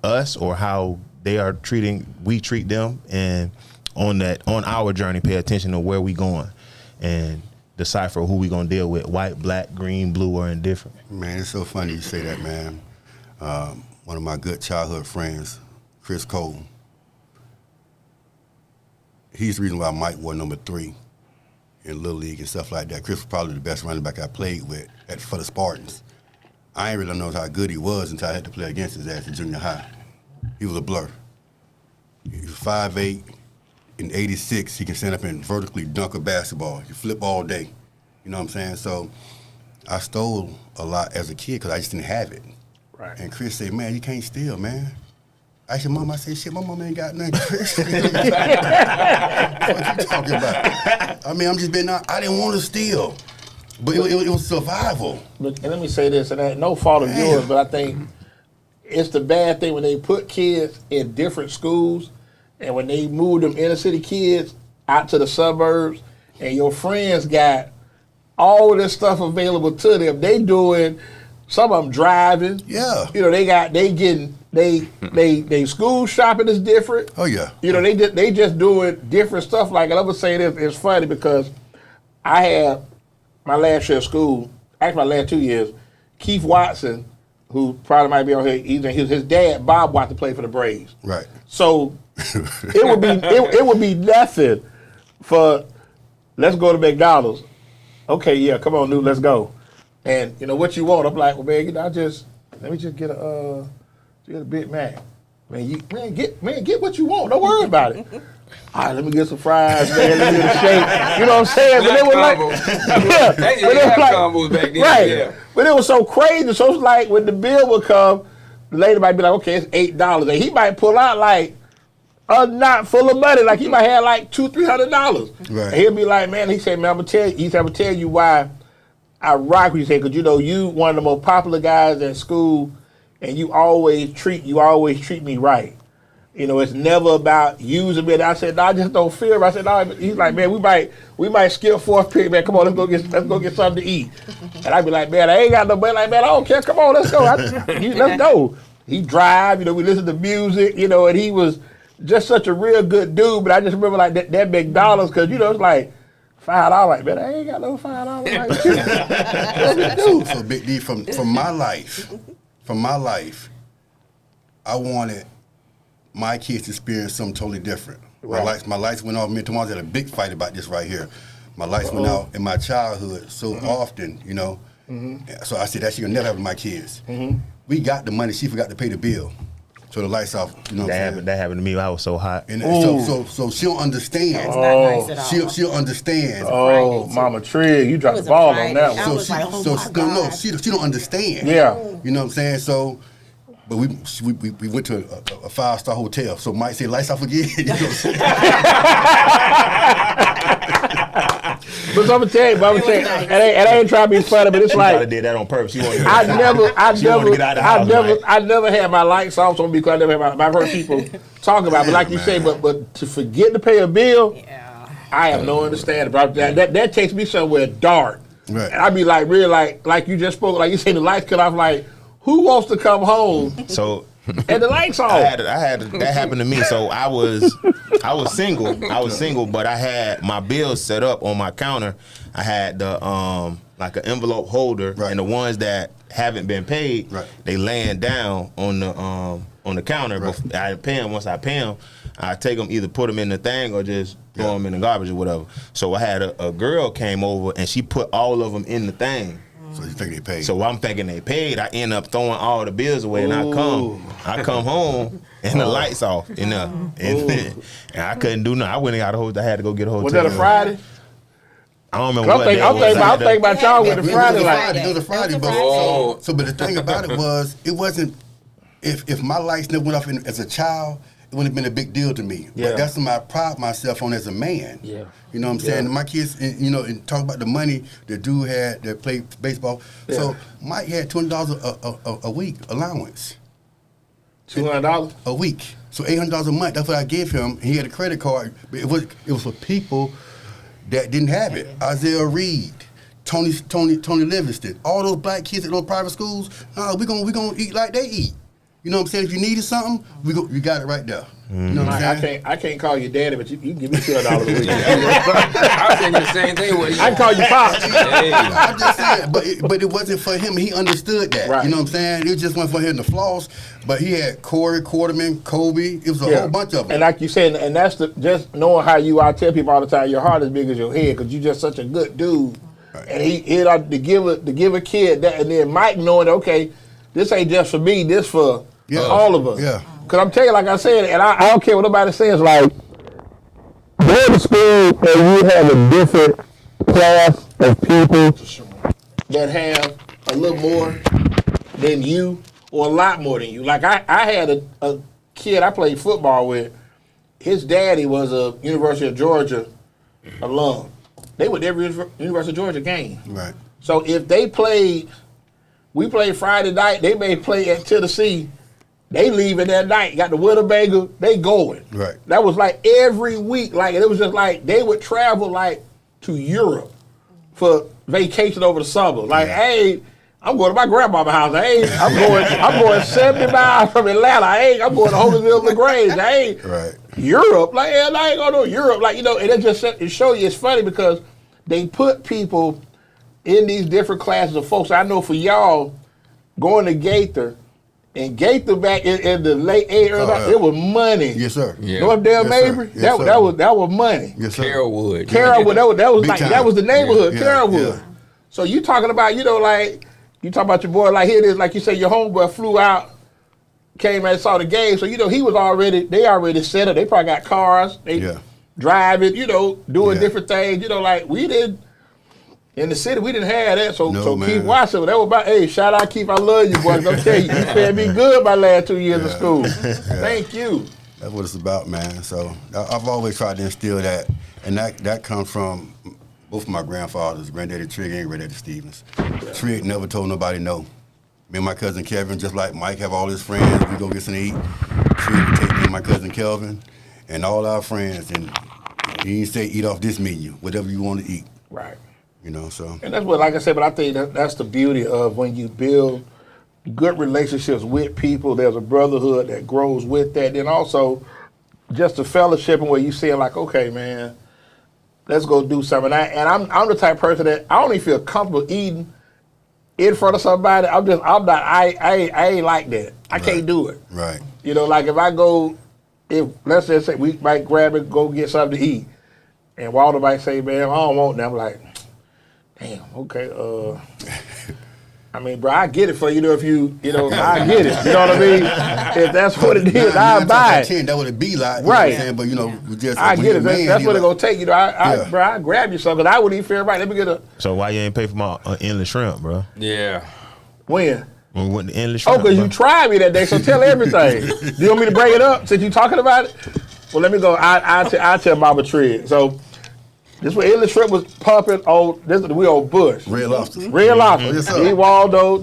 us or how we treat them, and on our journey, pay attention to where we going and decipher who we gonna deal with, white, black, green, blue, or indifferent. Man, it's so funny you say that, man. One of my good childhood friends, Chris Cole, he's the reason why Mike wore number 3 in Little League and stuff like that. Chris was probably the best running back I played with for the Spartans. I ain't really know how good he was until I had to play against his ass in junior high. He was a blur. He was 5'8". In 86, he can stand up and vertically dunk a basketball. He flip all day. You know what I'm saying? So I stole a lot as a kid because I just didn't have it. Right. And Chris said, man, you can't steal, man. I said, Mom, shit, my mom ain't got nothing, Chris. What you talking about? I mean, I'm just I didn't want to steal. But it was survival. Look, and let me say this, and that no fault of yours, but I think it's the bad thing when they put kids in different schools, and when they move them inner city kids out to the suburbs, and your friends got all of this stuff available to them, they doing, some of them driving. Yeah. You know, they school shopping is different. Oh yeah. You know, they just doing different stuff. Like, and I was saying this, it's funny because I had my last year of school, actually my last 2 years, Keith Watson, who probably might be on here, his dad, Bob Watson, played for the Braves. Right. So it would be nothing for, let's go to McDonald's. Okay, yeah, come on, Newt, let's go. And you know what you want? I'm like, well, man, let me just get a Big Mac. Get what you want. Don't worry about it. All right, let me get some fries, man. Let me get a shake. You know what I'm saying? But it was like, yeah, They didn't have combos back then. right. Yeah. But it was so crazy. So it's like when the bill would come, the lady might be like, okay, it's $8, and he might pull out like a knot full of money, like he might have like $200-300. Right. And he'll be like, man, he said, man, I'm gonna tell you why I rock with you, because you know you one of the most popular guys in school, and you always treat me right. You know, it's never about using me. And I said, no, I just don't feel right. I said, no. He's like, man, we might skip fourth period, man. Come on, let's go get something to eat. And I'd be like, man, I ain't got no money. Like, man, I don't care. Come on, let's go. Let's go. He drive. You know, we listen to music. You know, and he was just such a real good dude. But I just remember like that McDonald's, because you know it's like $5. Like, man, I ain't got no $5. Like, dude. So Big D, from my life, I wanted my kids to experience something totally different. Right. My lights went off. Me and Tomas had a big fight about this right here. My lights went out in my childhood so often, you know. So I said, that shit will never happen to my kids. We got the money. She forgot to pay the bill. So the lights off, you know what I'm saying? That happened to me. I was so hot. And so she'll understand. That's not nice at all. She'll understand. Oh, Mama Trigg, you dropped the ball on that one. I was like, oh my God. She don't understand. Yeah. You know what I'm saying? So, but we went to a 5-star hotel. So Mike said, lights off again. You know what I'm saying? But I'm gonna tell you, and I ain't trying to be funny, but it's like did that on purpose. I never had my lights off, so because I never had I've heard people talk about it, but like you say, but to forget to pay a bill, I have no understanding about that. That takes me somewhere dark. Right. And I'd be like, really, like you just spoke, like you say the lights cut off, like, who wants to come home? So and the lights off. I had that happened to me. So I was single, but I had my bills set up on my counter. I had the like an envelope holder, and the ones that haven't been paid, they laying down on the counter. Before I pay them. Once I pay them, I take them, either put them in the thing or just throw them in the garbage or whatever. So I had a girl came over and she put all of them in the thing. So you think they paid? So I'm thinking they paid. I end up throwing all the bills away, and I come home and the lights off, and I couldn't do nothing. I went and got a hotel. I had to go get a hotel. Was that a Friday? I don't remember what day it was. I'm thinking about y'all with the Friday light. It was a Friday, but but the thing about it was, it wasn't. If my lights never went off as a child, it wouldn't have been a big deal to me. Yeah. But that's what I pride myself on as a man. Yeah. You know what I'm saying? My kids, and talk about the money the dude had that played baseball. Yeah. So Mike had $20 a week allowance. $200 a week. So $800 a month. That's what I gave him. He had a credit card, but it was for people that didn't have it. Isaiah Reed, Tony Livingston, all those black kids at those private schools. We gonna eat like they eat. You know what I'm saying? If you needed something, you got it right there. You know what I'm saying? I can't call you daddy, but you can give me $200 a week. I was thinking the same thing. I can call you pops. I'm just saying, but it wasn't for him. He understood that. Right. You know what I'm saying? It just wasn't for him to floss. But he had Corey, Quarterman, Kobe. It was a whole bunch of them. And like you said, and that's just knowing how you are. I tell people all the time, your heart is big as your head, because you're just such a good dude. Right. And he to give a kid that, and then Mike knowing, okay, this ain't just for me, this for all of us. Yeah. Because I'm telling you, like I said, and I don't care what nobody says, like, go to school and you have a different class of people that have a little more than you, or a lot more than you. Like, I had a kid I played football with. His daddy was a University of Georgia alum. They went to every University of Georgia game. Right. So if we played Friday night, they may play at Tennessee. They leaving that night, got the Winnebago, they going. Right. That was like every week. Like, it was just like they would travel like to Europe for vacation over the summer. Like, hey, I'm going to my grandmama's house. Hey, I'm going 70 miles from Atlanta. Hey, I'm going to Hogansville, LaGrange. Hey, right. Europe. Like, yeah, I ain't going to Europe. Like, and it show you, it's funny because they put people in these different classes of folks. I know for y'all, going to Gaither, and Gaither back in the late 80s, it was money. Yes, sir. Yeah. North Dale Mabry, yes, that was money. Yes, sir. Carrollwood, that was the neighborhood, Carrollwood. Yeah. So you talking about, like, you talking about your boy, like, here it is, like you say, your homeboy flew out, came and saw the game. So, they already set up. They probably got cars. They driving, doing different things. Like, we didn't. In the city, we didn't have that, so Keith Watson, that was about, hey, shout out Keith, I love you, boys. I'm telling you, you fed me good my last 2 years of school. Thank you. That's what it's about, man. So I've always tried to instill that, and that comes from both of my grandfathers, Granddaddy Trigg and Granddaddy Stevens. Trigg never told nobody no. Me and my cousin Kevin, just like Mike have all his friends, we go get something to eat. Trigg would take me and my cousin Kelvin and all our friends, and he didn't say eat off this menu, whatever you want to eat. Right. So. And that's what, like I said, but I think that's the beauty of when you build good relationships with people. There's a brotherhood that grows with that. Then also just the fellowship and where you see like, okay, man, let's go do something. And I'm the type of person that I don't even feel comfortable eating in front of somebody. I ain't like that. I can't do it. Right. Like if let's just say we might grab it, go get something to eat, and Waldo might say, man, I don't want that. I'm like, damn, okay, I mean, bro, I get it for you, if you, I get it. You know what I mean? If that's what it is, I'll buy it. 10, that would be like, right. But, we just. I get it. That's what it's going to take. Bro, I grab you something. I wouldn't even feel right. Let me get a. So why you ain't pay for my endless shrimp, bro? Yeah. When? When we went to endless shrimp. Oh, because you tried me that day, so tell everything. Do you want me to bring it up since you talking about it? Well, let me go. I'll tell Mama Trigg. So, This was Illy Shrimp was pumping on. We on Bush. Red Lobster. Red Lobster. Yes, sir. Me, Waldo,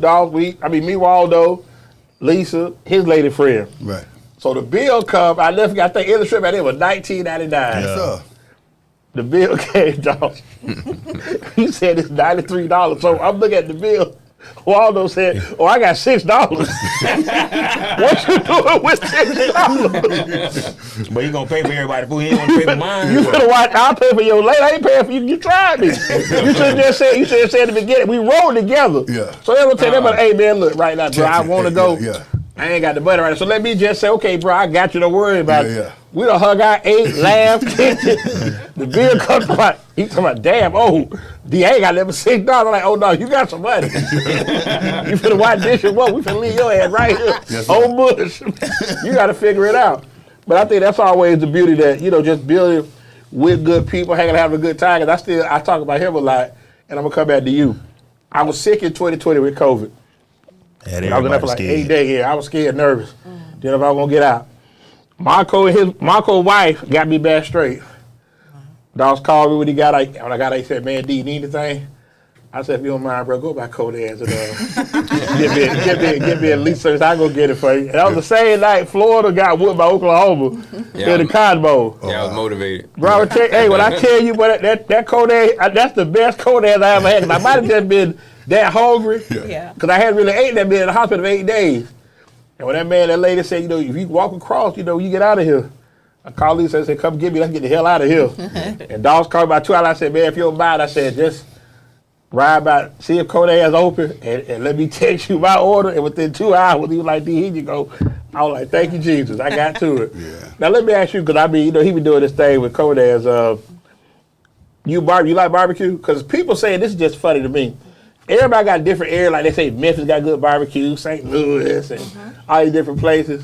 me, Waldo, Lisa, his lady friend. Right. So the bill come. I never forgot. I think Illy Shrimp at it was $19.99. Yes, sir. The bill came, dog. He said it's $93. So I'm looking at the bill. Waldo said, "Oh, I got $6. What you doing with $6?" But you gonna pay for everybody's food. He ain't gonna pay for mine. You could have watched. I'll pay for your late. I ain't paying for you. You tried me. You should have just said. You should have said at the beginning. We rolled together. Yeah. So they will tell them, "Hey man, look right now, bro. I want to go. Yeah. I ain't got the money right now. So let me just say, okay, bro, I got you. Don't worry about it. Yeah. We done hug out, ate, laughed, kicked it. The bill comes from. He talking about, damn, D ain't got never $6. I'm like, oh no, you got some money. You finna watch this and what? We finna leave your ass right here. Yes, On Bush. You got to figure it out. But I think that's always the beauty that, just building with good people, hanging out, having a good time. Cause I talk about him a lot, and I'm gonna come back to you. I was sick in 2020 with COVID. I was in there for like 8 days. Yeah, I was scared, nervous. Then if I was gonna get out. Marco's wife got me back straight. Dogs called me when I got out, he said, "Man, D, you need anything?" I said, "If you don't mind, bro, go by Codex and get me at least service. I'll go get it for you." And that was the same night Florida got whooped by Oklahoma in the Cotton Bowl. Yeah, I was motivated. Bro, when I tell you, but that Codex, that's the best Codex I ever had. I might have just been that hungry. Yeah. Because I hadn't really ate that been in the hospital for 8 days. And when that lady said, if you walk across, you get out of here. I called Lisa and said, "Come get me, let's get the hell out of here." And dogs called me about 2 hours. I said, "Man, if you don't mind," I said, "just ride by, see if Kodak is open, and let me text you my order." And within 2 hours, he was like, "D, here you go." I was like, "Thank you, Jesus." I got to it. Yeah. Now, let me ask you, because he been doing this thing with Kodak. You like barbecue? Because people say, this is just funny to me. Everybody got different areas. Like they say Memphis got good barbecue, St. Louis, and all these different places.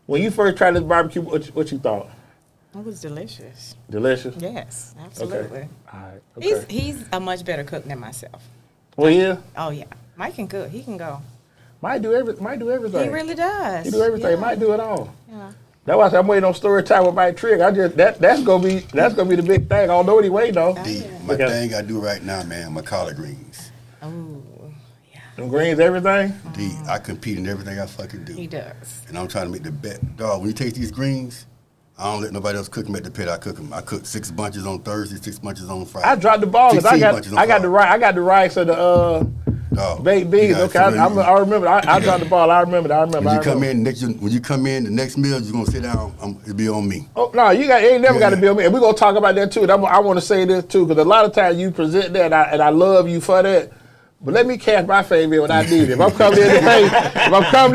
When you first tried this barbecue, what you thought? It was delicious. Delicious? Yes, absolutely. Okay. All right. Okay. He's a much better cook than myself. Well, yeah. Oh yeah, Mike can cook. He can go. Might do everything. He really does. He do everything. Yeah. Might do it all. Yeah. That's why I said I'm waiting on story time with Mike Trigg. That's gonna be the big thing. I don't know what he waiting on. D, yeah. my thing I do right now, man, my collard greens. Oh, yeah. Them greens, everything. D, I compete in everything I fucking do. He does. And I'm trying to make the bet. Dog, when you taste these greens, I don't let nobody else cook them at the pit. I cook them. I cook 6 bunches on Thursday, 6 bunches on Friday. I dropped the ball because I got the rice of the baked beans. Okay, I remember. I dropped the ball. I remember. When you come in the next meal, you're gonna sit down. It'll be on me. Oh no, you ain't never got to be on me. And we're gonna talk about that too. And I want to say this too, because a lot of times you present that, and I love you for that. But let me cash my favor when I need it. If I'm coming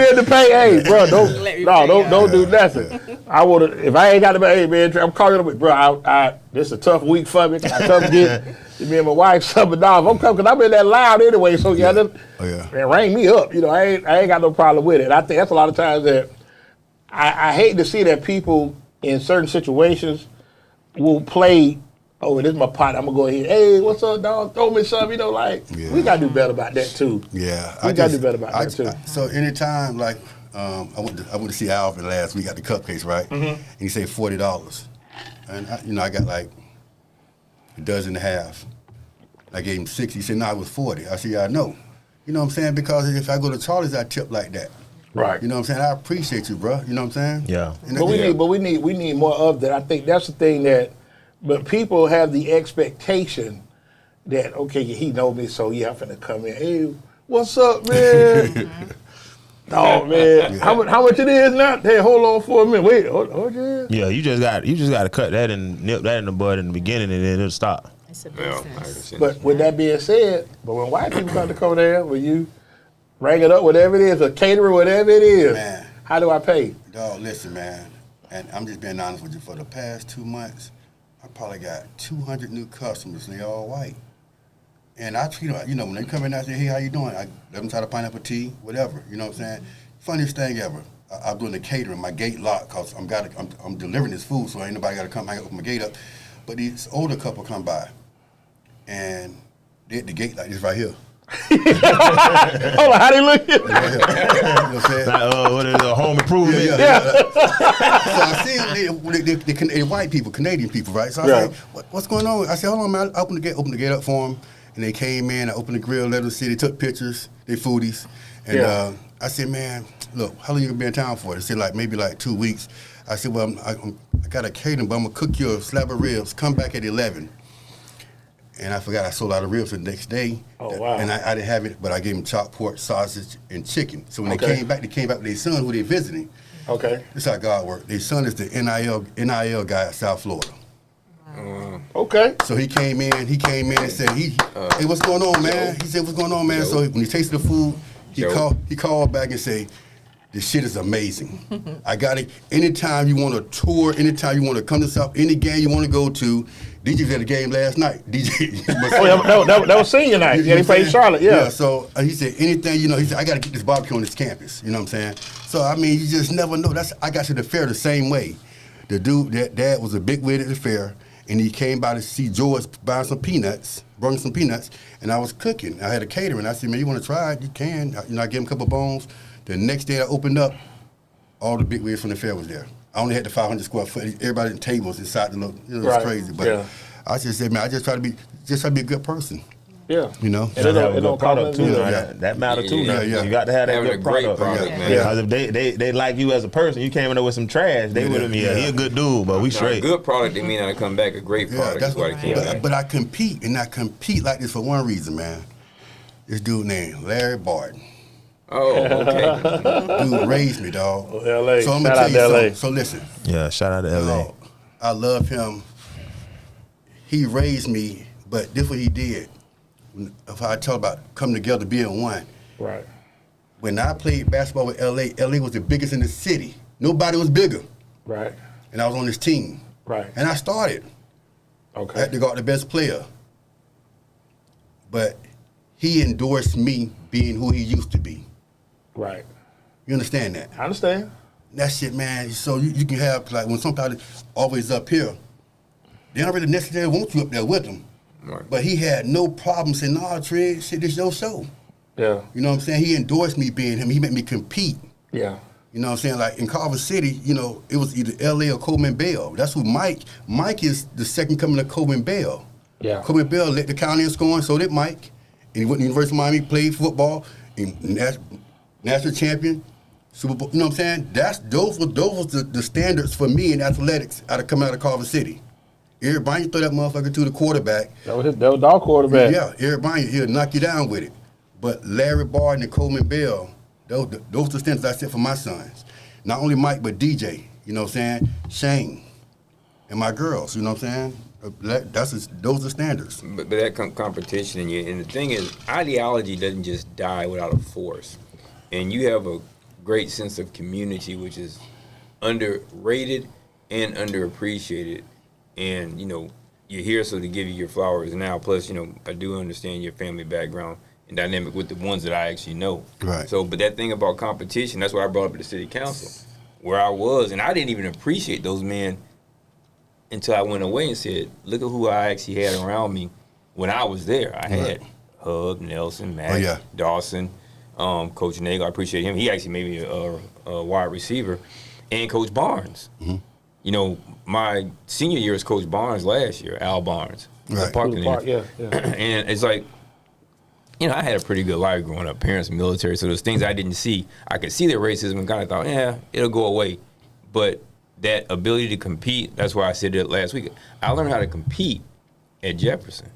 in to pay, hey, bro, don't do nothing. I want to. If I ain't got to pay, hey man, I'm calling up, bro. This is a tough week for me. I come get me and my wife something. Dog, I'm coming because I'm in that loud anyway. So man, ring me up. I ain't got no problem with it. I think that's a lot of times that I hate to see that people in certain situations will play. Oh, this is my pot. I'm gonna go ahead. Hey, what's up, dog? Throw me some. We gotta do better about that too. Yeah, we gotta do better about that too. So anytime, like, I went to see Alvin last week. Got the cupcakes, right? Mm-hmm. And he said $40, and I got like a dozen and a half. I gave him 60. He said, "No, it was 40." I said, "Yeah, I know." You know what I'm saying? Because if I go to Charlie's, I tip like that. Right. You know what I'm saying? I appreciate you, bro. You know what I'm saying? Yeah. But we need more of that. I think that's the thing that. But people have the expectation that, okay, he know me, so yeah, I'm finna come in. Hey, what's up, man? Oh man, yeah. How much it is now? Hey, hold on for a minute. Wait, hold on. Yeah, you just got to cut that and nip that in the bud in the beginning, and then it'll stop. It's a business. But with that being said, when white people come to come there, when you ring it up, whatever it is, a caterer, whatever it is, man, how do I pay? Dog, listen, man, and I'm just being honest with you. For the past 2 months, I probably got 200 new customers, and they all white. And I treat them, when they come in, I say, "Hey, how you doing?" I let them try the pineapple tea, whatever. You know what I'm saying? Funniest thing ever. I'm doing the catering, my gate locked, because I'm delivering this food, so ain't nobody got to come hang up my gate up. But this older couple come by, and they at the gate like this right here. Hold on, how they look? You know what I'm saying? What is a home improvement? So I see the white people, Canadian people, right? So I was like, what's going on? I said, hold on, man. I opened the gate up for them, and they came in. I opened the grill, let them see. They took pictures. They foodies, and I said, man, look, how long you gonna be in town for? They said maybe 2 weeks. I said, well, I got a catering, but I'm gonna cook you a slab of ribs. Come back at 11. And I forgot I sold out of ribs the next day. Oh, wow. And I didn't have it, but I gave them chopped pork, sausage, and chicken. So when they came back with their son who they visiting. Okay. This is how God works. Their son is the NIL guy at South Florida. Okay. So he came in and said, hey, what's going on, man? He said, what's going on, man? So when he tasted the food, he called back and said, this shit is amazing. I got it. Anytime you want to tour, anytime you want to come to South, any game you want to go to, DJ was at the game last night. DJ. that was senior night. Yeah, he played Charlotte. Yeah. So he said anything, he said I got to get this barbecue on this campus. You know what I'm saying? So I mean, you just never know. I got to the fair the same way. The dude, dad was a big wig at the fair, and he came by to see George buying some peanuts, brought some peanuts, and I was cooking. I had a catering. I said, man, you want to try it? You can. I gave him a couple of bones. The next day I opened up, all the big wigs from the fair was there. I only had the 500 square foot. Everybody in tables inside the little, it was crazy. But I just said, man, I just try to be a good person. Yeah. And it don't product too. That matter too. Yeah. You got to have that good product, man. Because if they like you as a person, you came in there with some trash, they would have been, he a good dude, but we straight. A good product, they mean I come back a great product. That's why they came back. But I compete, and I compete like this for one reason, man. This dude named Larry Barton. Oh, okay. Dude raised me, dog. LA. So I'm gonna tell you something. So listen. Yeah, shout out to LA. I love him. He raised me, but this is what he did. If I talk about coming together, being one. Right. When I played basketball with LA was the biggest in the city. Nobody was bigger. Right. And I was on this team. Right. And I started. Okay. I had to go out the best player. But he endorsed me being who he used to be. Right. You understand that? I understand. That shit, man. So you can have, when somebody always up here, they don't really necessarily want you up there with them. Right. But he had no problem saying, nah, Trigg, shit, this your show. Yeah. You know what I'm saying? He endorsed me being him. He made me compete. Yeah. You know what I'm saying? Like in Culver City, it was either L.A. or Coleman Bell. That's who Mike is the second coming of Coleman Bell. Yeah. Coleman Bell led the county in scoring, so did Mike. And he went to the University of Miami, played football, and national champion, Super Bowl. You know what I'm saying? Those were the standards for me in athletics coming out of Culver City. Everybody throw that motherfucker to the quarterback. That was our quarterback. Yeah, everybody, he'll knock you down with it. But Larry Barton and Coleman Bell, those are the standards I set for my sons. Not only Mike, but DJ, you know what I'm saying? Shane, and my girls, you know what I'm saying? Those are standards. But that competition, and the thing is, ideology doesn't just die without a force. And you have a great sense of community, which is underrated and underappreciated. And, you're here so to give you your flowers now. Plus, I do understand your family background and dynamic with the ones that I actually know. Right. So, but that thing about competition, that's what I brought up at the city council, where I was, and I didn't even appreciate those men until I went away and said, look at who I actually had around me when I was there. I had Hub, Nelson, Matt, Dawson, Coach Nagel. I appreciate him. He actually made me a wide receiver. And Coach Barnes. Mm-hmm. My senior year was Coach Barnes last year, Al Barnes. Right. Yeah. And it's like, I had a pretty good life growing up, parents in the military, so those things I didn't see. I could see their racism and kind of thought, it'll go away. But that ability to compete, that's why I said that last week. I learned how to compete at Jefferson.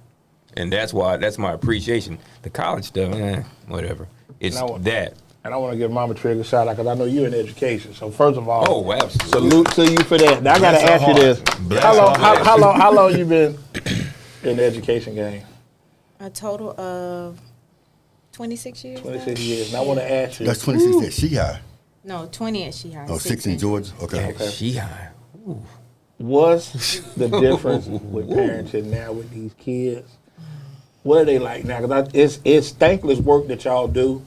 And that's my appreciation. The college stuff, whatever. It's that. And I want to give Mama Trigg a shout out because I know you're in education. So first of all, absolutely. Salute to you for that. Now I got to ask you this: how long you been in the education game? A total of 26 years. 26 years. And I want to ask you. That's 26 at She-High. No, 20 at She-High. Oh, 6 in Georgia. Okay. She-High. What's the difference with parenting now with these kids? What are they like now? Because it's thankless work that y'all do.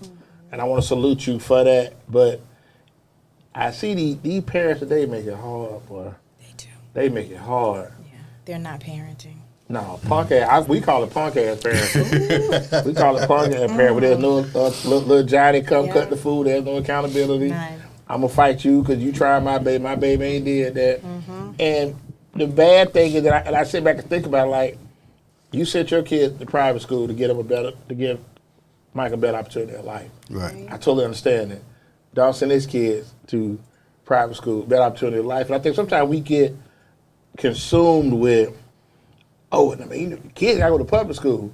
And I want to salute you for that, but I see these parents today make it hard, boy. They do. They make it hard. Yeah, they're not parenting. No, punk ass. We call it punk ass parents. We call it punk ass parents. Where there's no little Johnny come cut the food. There's no accountability. Nice. I'm gonna fight you because you tried my baby. My baby ain't did that. And the bad thing is that I sit back and think about it, like you sent your kids to private school to give Mike a better opportunity in life. Right. I totally understand that. Don't send his kids to private school, better opportunity in life. And I think sometimes we get consumed with, kids gotta go to public school.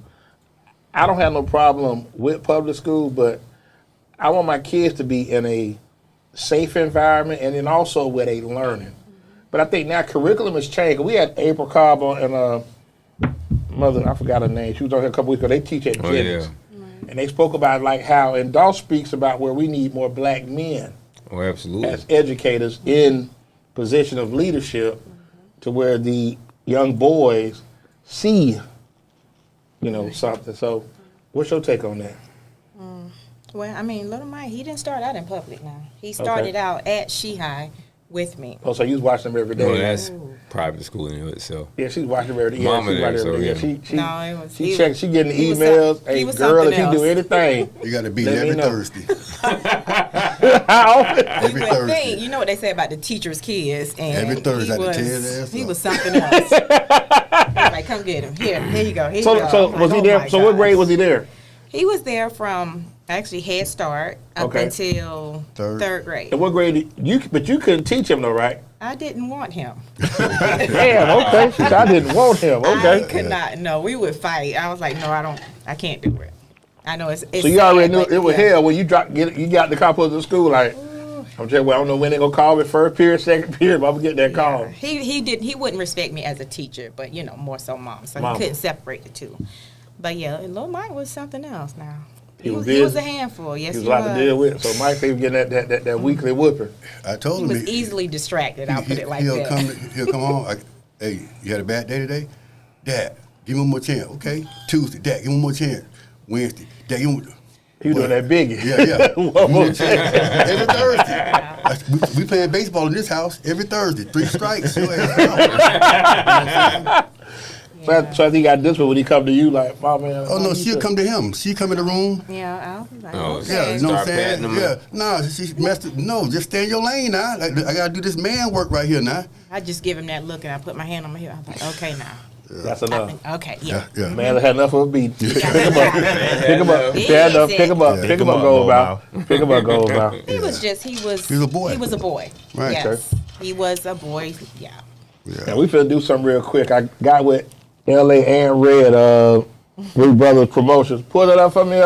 I don't have no problem with public school, but I want my kids to be in a safe environment and then also where they learning. But I think now curriculum has changed. We had April Cobb on and mother, I forgot her name. She was on here a couple weeks ago. They teach at Jennings. And they spoke about like how, and Dolph speaks about where we need more black men. Oh, absolutely. As educators in position of leadership to where the young boys see, something. So what's your take on that? Well, I mean, little Mike, he didn't start out in public now. He started out at Shehigh with me. Oh, so you was watching them every day? No, that's private school in itself. Yeah, she's watching them every day. Mama Yeah, there, so yeah. No, She checks, she getting he was emails. some- he Hey, was girl, if something you do else. anything. You got to be Let there me every know. Thursday. How often? Every You would Thursday. think, you know what they say about the teacher's kids, and Every Thursday, I had to tear his ass he up. was something else. He was like, come get him. Here you go. Here you go. So I'm was like, he oh there? my So what gosh. grade was he there? He was there from actually Head Start up Okay. until third grade. And what grade but you couldn't teach him though, right? I didn't want him. Damn, okay. I didn't want him. Okay. I could not. No, we would fight. I was like, no, I can't do it. I know it's So you already knew sad, it was but yeah. hell when you got the call to school. Like, I'm just, I don't know when they gonna call me first period, second period, but I'm gonna get that call. He wouldn't respect me as a teacher, but more so mom. So Mama. he couldn't separate the two. But yeah, Lil Mike was something else now. He was He was busy. a handful. Yes, He was a lot to deal with. So Mike, he was getting that weekly whooping. I told He him. was easily distracted. I'll put it like he'll that. He'll come home. Hey, you had a bad day today? Dad, give him one more chance, okay? Tuesday, Dad, give him one more chance. Wednesday, Dad, give him. He was doing that biggie. Yeah. One more chance. Every Thursday. We playing baseball in this house every Thursday. 3 strikes. Your ass out. So I think he got this one when he come to you like, oh man. Oh no, she'll come to him. She come in the room. Yeah, I'll be like, Oh, okay. Yeah, you know what I'm Start patting saying? them. Yeah. No, she messed it. No, just stay in your lane now. Like, I gotta do this man work right here now. I just give him that look and I put my hand on my hip. I'm like, okay now. That's enough. Okay, yeah. Yeah. Man, I had enough of a beat. Pick him up. Pick him up. He Stand up. said- Pick him up. Yeah. Pick him up, Gold Mouth. Pick him up, Gold Mouth. He was a boy. He was a boy. Right. Yes. He was a boy. Yeah. Now we finna do something real quick. I got with LA and Red, Three Brothers Promotions. Pull it up for me,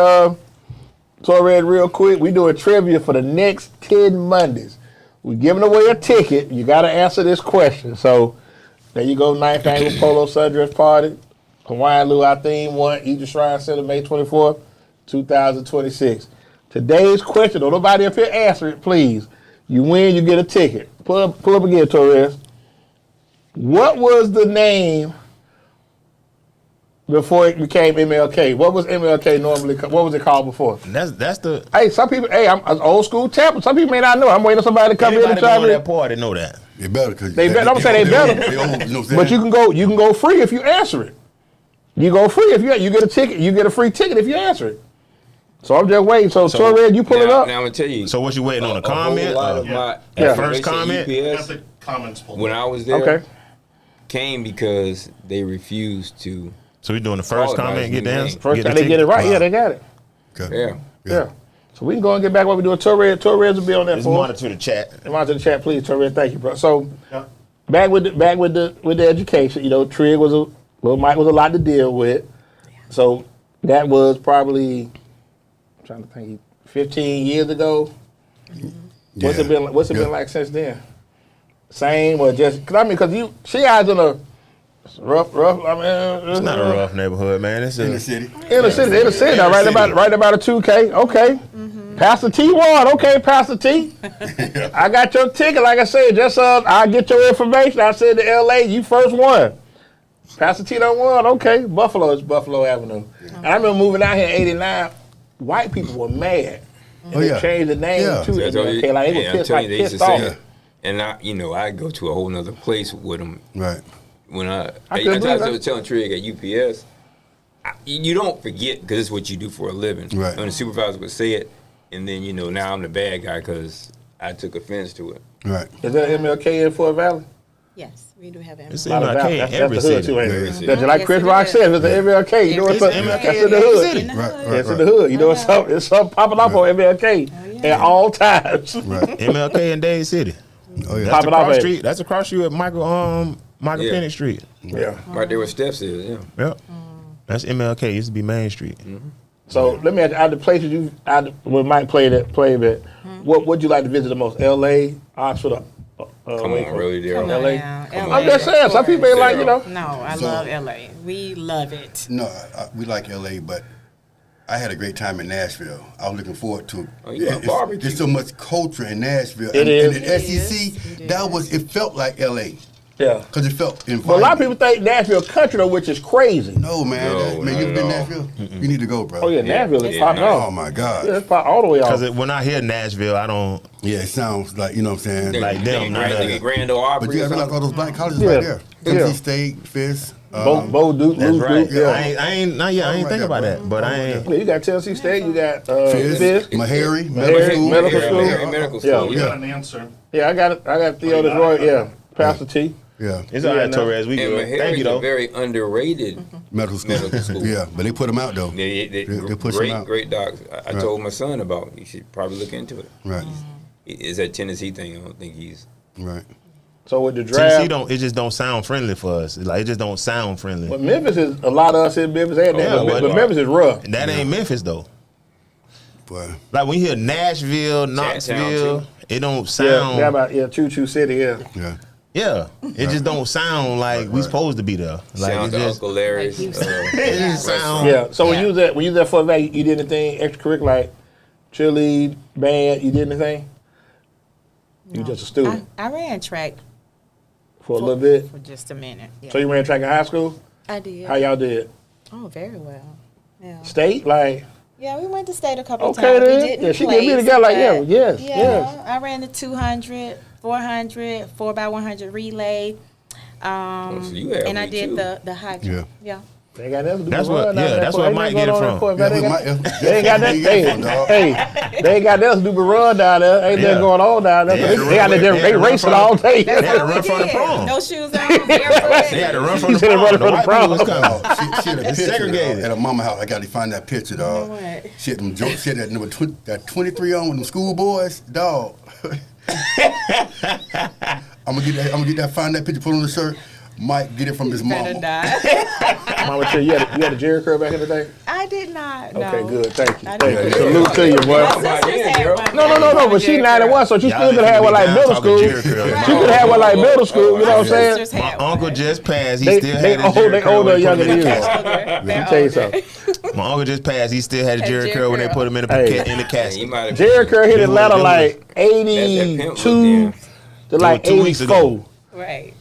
Toy Red, real quick. We doing trivia for the next 10 Mondays. We giving away a ticket. You got to answer this question. So there you go. 9th annual Polo Sundress Party. Hawaiian Luau Theme 1, Egypt Shrine Center, May 24th, 2026. Today's question, don't nobody up here answer it, please. You win, you get a ticket. Pull up again, Torres. What was the name before it became MLK? What was MLK normally? What was it called before? That's the Hey, some people. Hey, I'm an old school Tampa. Some people may not know. I'm waiting on somebody to come in and anybody try going to that to. party know that. They better because They better. I'm saying they better. You know what I'm saying? But you can go free if you answer it. You go free if you get a ticket. You get a free ticket if you answer it. So I'm just waiting. So Torres, you pull it up. Now I'm gonna tell you. So what you waiting on a whole comment? lot of my Yeah. First information comment? UPS, the comments pulled when up. I was there Okay. came because they refused to. So we doing the first Oh, comment, nice. get the answer. First the time they get ticket? it right. Wow. Yeah, they got it. Okay. Yeah. So we can go and get back what we doing. Torres will be on that Just for us. monitor the chat. Monitor the chat, please, Torres. Thank you, bro. So Yeah. back with the education. Trigg Little Mike was a lot to deal with. So that was probably, I'm trying to think, 15 years ago. What's it been like since then? Same or just? Because she has in a rough. I mean, It's not a rough neighborhood, man. It's In the a, city. in the city. Now, right about a 2K. Okay. Pastor T won. Okay, Pastor T. I got your ticket. Like I said, just I get your information. I said to LA, you first won. Pastor T done won. Okay, Buffalo is Buffalo Avenue. And I remember moving out here in '89. White people were mad. And Oh, they yeah. changed the name Yeah. to So I told you- MLK. Like they yeah, were I'm telling you, they used pissed to off. say, and I go to a whole nother place with them. Right. when I couldn't believe was telling Trigg at UPS, you don't forget because it's what you do for a living. Right. When the supervisor would say it, and then now I'm the bad guy because I took offense to it. Right. Is there MLK in Fort Valley? Yes, we do have It's MLK. MLK in every that's the hood city. too, ain't Yeah. it? That's like Chris Rock said, it's the MLK. You know what's up? MLK That's in in the every hood. city. Right. It's in the hood. You know what's up? It's something popping off on MLK at all times. Right. MLK in Dade City. Oh yeah. Pop it off, Across baby. street. That's across street at Michael Yeah. Pennick Street. Yeah. Right there where Steps is, yeah. Yep. That's MLK. Used to be Main Street. So let me ask you, out of the places when Mike played at, what would you like to visit the most? L.A., Oxford, Come on, really, Daryl. Come on LA. now. Come LA, I'm just saying, of some people ain't like, course. you No, I So- love LA. We love it. No, we like LA, but I had a great time in Nashville. I was looking forward to. Oh, you got barbecue. There's so much culture in Nashville. It and, is. And the It SEC, is. it felt like LA Yeah. because it felt inviting. But a lot of people think Nashville country though, which is crazy. No, man. No, Man, not you at been all. Nashville? You need to go, bro. Oh yeah, Nashville is Yeah, popping nice. Oh off. my God. Yeah, it's pop all the way off. Because when I hear Nashville, I don't. Yeah, it sounds like, you know what I'm saying? Like them, not us. Like Grand Ole Opry. But you or gotta realize something. all those black colleges Yeah. right there. Yeah. NC State, Fisk. Bo Duke, That's Luke right. Duke, yeah. I ain't Right think there, about bro. that, but I ain't. Yeah, you got Tennessee State, you got Fisk, Fisk. Meharry, Meharry, Medical medical School. school. Yeah, medical Yeah. school. Yeah. Got an answer. Yeah, I got Theo Roy, yeah. Pastor T. Yeah, It's all right, no. Torres. We And good. Thank Meharry's you, a though. very underrated medical school. medical school. Yeah, but they put them out though. They push great, them out. great docs. I Right. told my son about it. You should probably look into it. Right, It's that Tennessee thing. I don't think he's. right. So with the Tennessee draft, it just don't sound friendly for us. Like it just don't sound friendly. but Memphis is a lot of us in Memphis and Yeah, that, but but- Memphis is rough. That ain't Memphis though. But Like when you hear Nashville, Knoxville, too. it don't Yeah, sound. Choo Choo City, yeah. yeah, Yeah, it just don't sound like we supposed to be there. Like Sounds it like just, Uncle Larry's. Like Houston. it just sound. Yeah. So when you was at Fort Valley, you did anything extracurricular like cheerlead, band? You did anything? You just a student I ran track for a little bit. for just a minute. Yeah. So you ran track in high school? I did. How y'all did? Oh, very well. Yeah. State? Like, Yeah, we went to state a couple Okay, times. then. We didn't Yeah, she gave me the place, guy like, but yeah, yes, yeah, yes. I ran the 200, 400, 4x100 relay. so you had and I me did too. the high Yeah. jump. Yeah. they ain't got nothing to do That's with what- run down yeah, there. that's Ain't where nothing Mike going get it on in from. Fort Yeah, Valley. we They ain't got that. They ain't got nothing to do but run down there. Ain't Yeah. nothing going on down there. They had to They got run- they they had to run racing from- all day. They had to What run we from the did. prom. No shoes on, barefoot. They had to run from He the said they prom. run The from the white prom. people was coming. She had a It's picture segregated. at her mama house. I got to find that picture, dog. know what? She had them jokes. She had that number that 23 on with them schoolboys, dog. I'm gonna get that. Find that picture. Put on the shirt. Mike get it from his Better mama. not. Mama, tell you had a Jerry curl back in the day. I did not. No. Okay, good. Thank you. I Thank you. didn't. Salute to you, boy. My sisters had one. No. But she 91, so she Y'all still could let have me one like down middle talking school. Jerry She curl. could have one like middle school. You know what I'm saying? Sisters My had uncle one. just passed. He They still had his old. Jerry They curl. older or when they put younger him in than the you. casket. Let me tell you something. My uncle just passed. He still had his Jerry Jerry curl when they curl. put him in the Hey. in the He casket. might have Jerry curl hit Them was- Atlanta them like That's that pimp look 82 to like 2 weeks ago. 84. Right.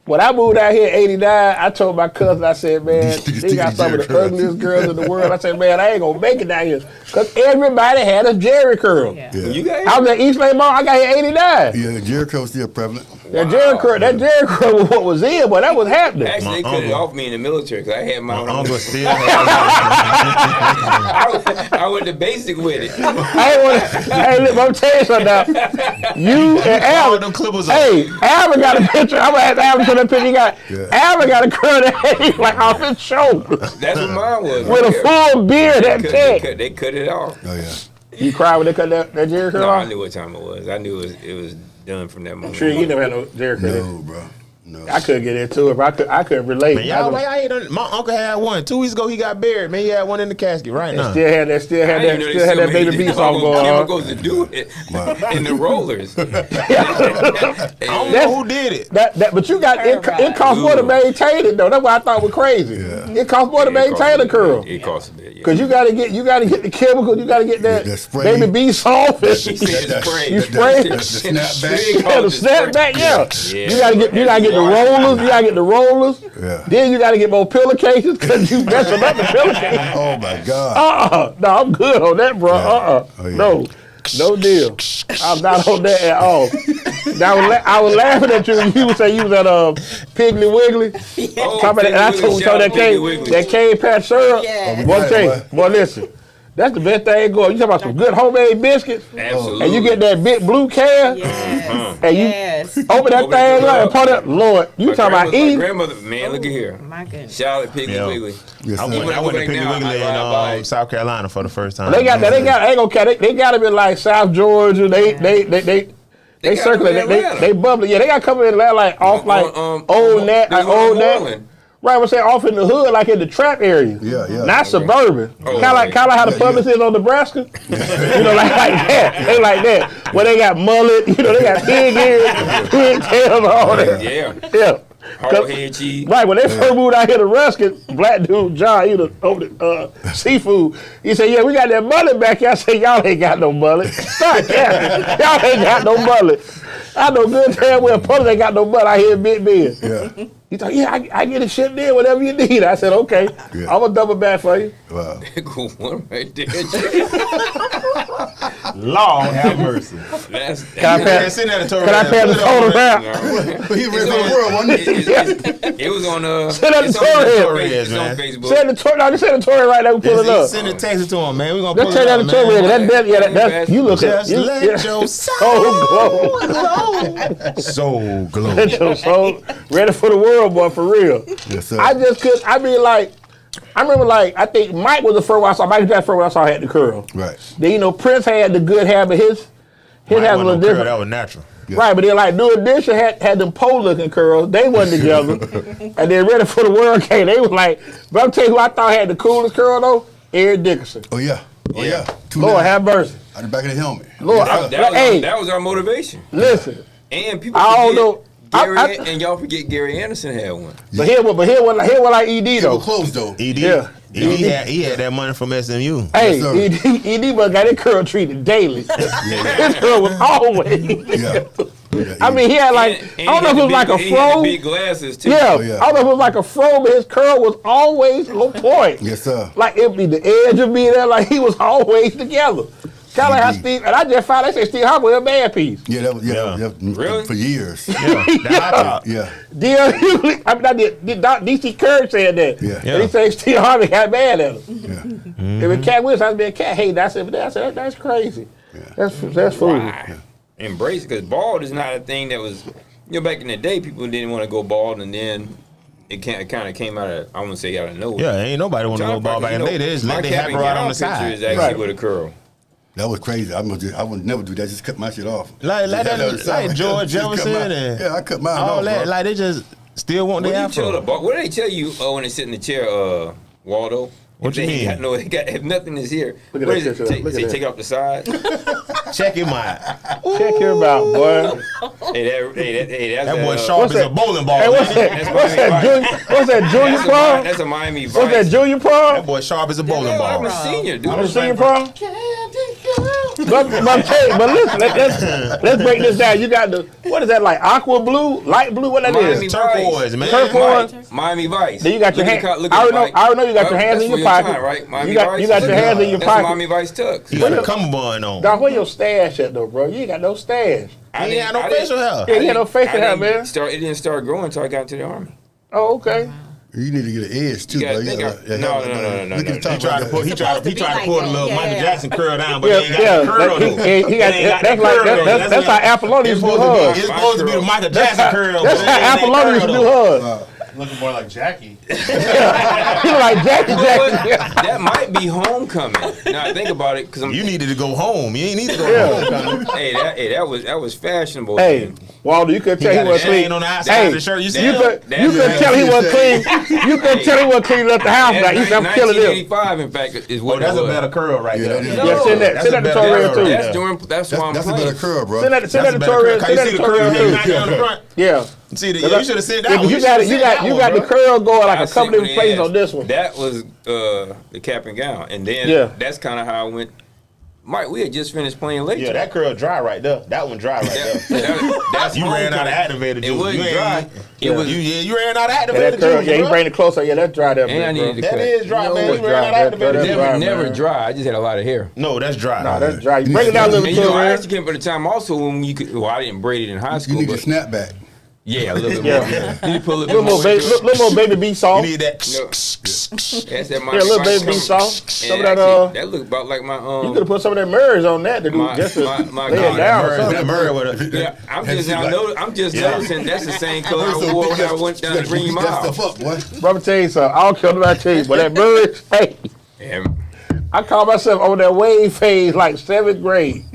When I moved out here in 89, I told my cousin, I said, man, These they got niggas some of the Jerry curl. ugliest girls in the world. I said, man, I ain't going to make it down here. Because everybody had a Jerry curl. Yeah. Yeah, You got I was at East Lake Mall. I got here in 89. yeah. Jericho's still prevalent. That Jerry curl was what was in, but that was happening. Actually, they My cut it uncle. off me in the military because I had my My own. uncle still had I went to basic with it. I ain't want to. Hey, look, I'm telling you something now. You and all Alvin. them clippers on. Hey, Alvin got a picture. I'm gonna have Alvin show that picture. He got Alvin got a curl that hang like off his shoulder That's what mine was. with a full beard at They 10. they cut it off. Oh yeah. You cried when they cut that Jerry curl No, I off? knew what time it was. I knew it was done from that moment. Sure, you never had no Jerry curl. No, bro. No. I couldn't get into it, but I couldn't relate. Man, y'all, I ain't done, my uncle had one. 2 weeks ago, he got buried. Man, he had one in the casket right now. Still had that baby B song going on. Chemicals to do it in the rollers. I don't know who did it. But you got it costs more to maintain it though. That's what I thought was crazy. Yeah. It costs more to maintain a curl. It costs a bit. Yeah. Cause you gotta get the chemicals, you gotta get that The spray. baby B soft. He said spray. You spray? The snapback. Yeah, the snapback, yeah. Yeah. You gotta get the rollers. You gotta get the rollers. Yeah. Then you gotta get more pillowcases because you messing up the pillowcase. Oh my God. No, I'm good on that, bro. Yeah. Oh, yeah. No deal. I'm not on that at all. I was laughing at you when you say you was at Piggly Wiggly. Oh, Talking about that, and I told you that cane patch syrup. Yeah. Boy, listen. That's the best thing going. You talking about some good homemade biscuits, Absolutely. and you get that big blue can, Yes. and you Yes. open that thing up and put it. Lord, you My talking about my eating? grandmother, man, look at here. My goodness. Charlotte Piggly Yeah. Wiggly. Yes, I sir. went to Go back Piggly now, Wiggly I ride by. in South Carolina for the first time. They got that. They got. I ain't gonna count. They got to be like South Georgia. They got circulate. them in They Atlanta. bubbly. Yeah, they got coming in Atlanta like off like old that, there's like one in old that. Moreland. Right, I'm saying off in the hood, like in the trap area. Yeah, yeah. Not suburban. Oh, Kind of like how the Yeah, Publix is on Nebraska. You know, like that. They like that. Where they got mullet. You know, they got pig ears, pig tails, all that. Yeah. Yeah. Hard head cheese. Right, when they first moved out here to Ruskin, black dude John, he was over the seafood. He said, "Yeah, we got that mullet back here." I said, "Y'all ain't got no mullet. Stop capping. Y'all ain't got no mullet." I know good damn well Publix ain't got no mullet out here in Big Bend. Yeah. He thought, "Yeah, I get it shipped in, whatever you need." I said, "Okay, Yeah. I'm gonna double back for you." Wow. Go one right there. Lord have mercy. That's, Can I pass the total around? But he ran for the world, wasn't he? It was on Send that it's to on Torres, it's man. on Facebook. Send the tour. No, just send the tour right there. We pull it up. Send a text to him, man. We gonna pull Let's it take that up, to tour. man. That's you look at. Just let your soul glow. Soul glow. Let your soul ready for the world, boy, for real. Yes, sir. I just could. I mean, like, I remember, like, I think Mike was the first one I saw. Mike was the first one I saw had the curl. Right. Then, you know, Prince had the good habit. His had a little different. That was natural. Yeah. Right, but then, like, New Edition had them pole-looking curls. They wasn't together. And then Ready for the World came. They was like, but I'm telling you who I thought had the coolest curl, though? Eric Dickerson. Oh, yeah. Oh, yeah. Lord have mercy. On the back of the helmet. Lord, Yes, sir. That was our motivation. Listen. And people I don't forget know. Gary, and y'all forget Gary Anderson had one. But here was like ED, They though. were close, though. ED. Yeah. He had that money from SMU. Hey, Yes, sir. ED but got his curl treated daily. His curl was always. Yeah. I mean, he had like, And I don't know if it was like a he had the fro. big glasses too. Yeah, Oh, yeah. I don't know if it was like a fro, but his curl was always on point. Yes, sir. Like it'd be the edge would be there, like he was always together. Kind of like how Steve, and I just found they say Steve Harper was a bad piece. Yeah, that was, Yeah. that was Really? for years. Yeah. Yeah. D.L. I mean, I did DC Curry said that. Yeah. And he said Steve Harvey got mad at him. Yeah. If a cat Wilson, I'd be a cat hater. I said, that's crazy. That's foolish. Why? Embrace it, because bald is not a thing that was, back in the day, people didn't want to go bald, and then it kind of came out of, I wouldn't say out of nowhere. Yeah, ain't nobody want to go ball back in the day. They just let their hair grow out on the side. Is actually Right. with a curl. That was crazy. I would never do that. Just cut my shit off. Like George Just cut Jefferson mine. and Yeah, I cut mine all off, that. bro. Like they just still want their What do afro. they tell you when they sit in the chair, Waldo? What If you they ain't mean? got if nothing is here, Look at what that is it? picture. Look at that. Take it off the side. Check him out. Check him out, boy. That's That boy a, sharp What's as a that? bowling ball. Hey, what's man. that? What's that? Junior prom? That's a Miami Vice. What's that? Junior That prom? boy sharp as a bowling Yeah, I'm a ball. senior, dude. I'm a senior prom. But I'm telling you, but listen, let's break this down. You got the what is that like? Aqua blue, light blue? What that Miami is? Turquoise, man. Turquoise. Miami Vice. Then you got your Look at hand. the I look already at know. I already know you got your hands That's in your where pocket. Time, right? Miami You got Vice. your hands in your That's pocket. Miami Vice tux. He got a cummerbund on. Dog, where your stash at though, bro? You ain't got no stash. He ain't got no facial hair. Yeah, you had no facial hair, man. It didn't start growing until I got into the Army. Oh, okay. You need to get an edge too, You gotta bro. think Yeah, no. Look at the top. He tried to put. He tried to pull a little Yeah, Michael yeah. Jackson curl down, but Yeah, he ain't got yeah. the curl though. He got that's how Apollonia used to do hers. It's supposed to be the Michael Jackson curl. That's but it ain't how Apollonia used to do hers. Looking more like Jackie. He like Jackie You know what? Jackson. That might be homecoming. Now I think about it, because You needed to go home. You ain't need to go Yeah. home. that was fashionable. Hey, then. Waldo, you could He tell he got a wasn't clean. chain on the outside Hey, of the shirt. You see you that? could tell he wasn't clean. You could tell he wasn't clean left the house. Now you said I'm killing him. 1985, in fact, is Oh, what that's it a was. better curl right Yeah, there. that is. No. Yeah, send that That's a to better Torres curl. too. That's why I'm That's a playing. better curl, bro. Send that That's a to better Torres. curl. Send You that see to the curl Torres hanging out too. there on the front? Yeah. See, you should have said that Yeah, one. 'cause you got the curl going like a couple different places on this one. That was the cap and gown, and then Yeah. that's kind of how I went Mike, we had just finished playing late. Yeah, that curl dry right there. That one dry right there. That's You ran out of activator It juice. wasn't You dry. ain't- It was. You ran out of Yeah, activator that curl, juice, yeah, he bro. bring it closer. Yeah, that's dry there, And I bro. needed to That cut. is dry, No, man. it's You ran out of dry. activator That's dry, Never man. dry. I just had a lot of hair. No, that's dry. Nah, that's dry. You bring it down a little And bit, you know, I man. actually came for the time also when you could. Well, I didn't braid it in high You school, need but to snap back. yeah, a little bit Yeah. more. You need to put a Little little more bit baby, more. little more baby B sauce. You need that. No. That's that my Yeah, a little my- baby my- sauce. and Some of that, actually, that looked about like my You could have put some of that merge on that to do My- just to my lay God, it down or That something. Murray with a. Yeah, I'm Has just he now like- noticing that's the same color I wore when I went down to bring him that out. stuff up, boy. Bro, I'm tell you something. I don't care what I tell you, but that merge, hey, And I call myself on that wave phase like 7th grade.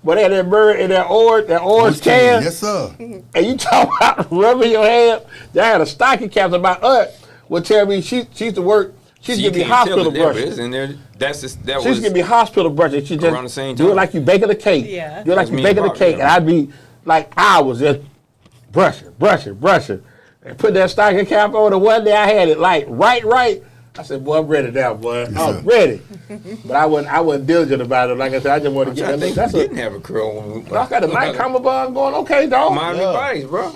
But they had that bird in that orange can, Yes, sir. and you talk about rubbing your hand. They had a stocking cap. My aunt would tell me she used to work. She used to give me hospital brushes. in there. That She used was to give me hospital brushes. She around the just same do it time. like you baking a cake. Yeah. Do it like That's you me baking and a Pop, cake, yeah. and I'd be like hours just brushing, and put that stocking cap on. And one day I had it like right. I said, "Boy, I'm ready now, boy. I'm ready." But I wasn't diligent about it. Like I said, I just wanted to get I that. think That's we a. didn't have a curl when we I got a night cummerbund going. Okay, dog. Miami Yeah. Vice, bro.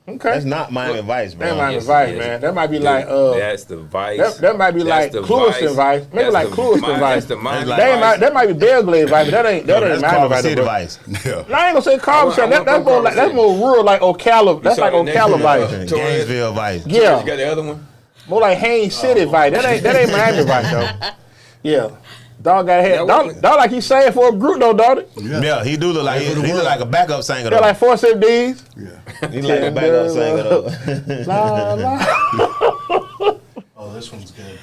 Okay. That's not Miami Vice, bro. That might be Yes, Vice, yes. man. That might be Dude, like that's the Vice. that might be like That's the Clueless and Vice. Maybe That's like the Clueless and That's Vice. the Miami Like- Vice. That might be Belgrade Vice, but that ain't That's Miami Culver Vice. City bro. Vice. No, Yeah. I ain't gonna say Culver City. I'm That's from more Culver like that's City. more rural, like Ocala. That's saw like the next Ocala one, Vice. Gainesville Vice. You Yeah, got the other one? more like Haines City Vice. That ain't Miami Vice though. Yeah, dog got head. That Dog wasn't- like he's saying for a group though, don't it? Yeah, he do look like he look like a backup singer Got though. like 4 D's. Yeah. He like a backup singer though. La la. Oh, this one's good.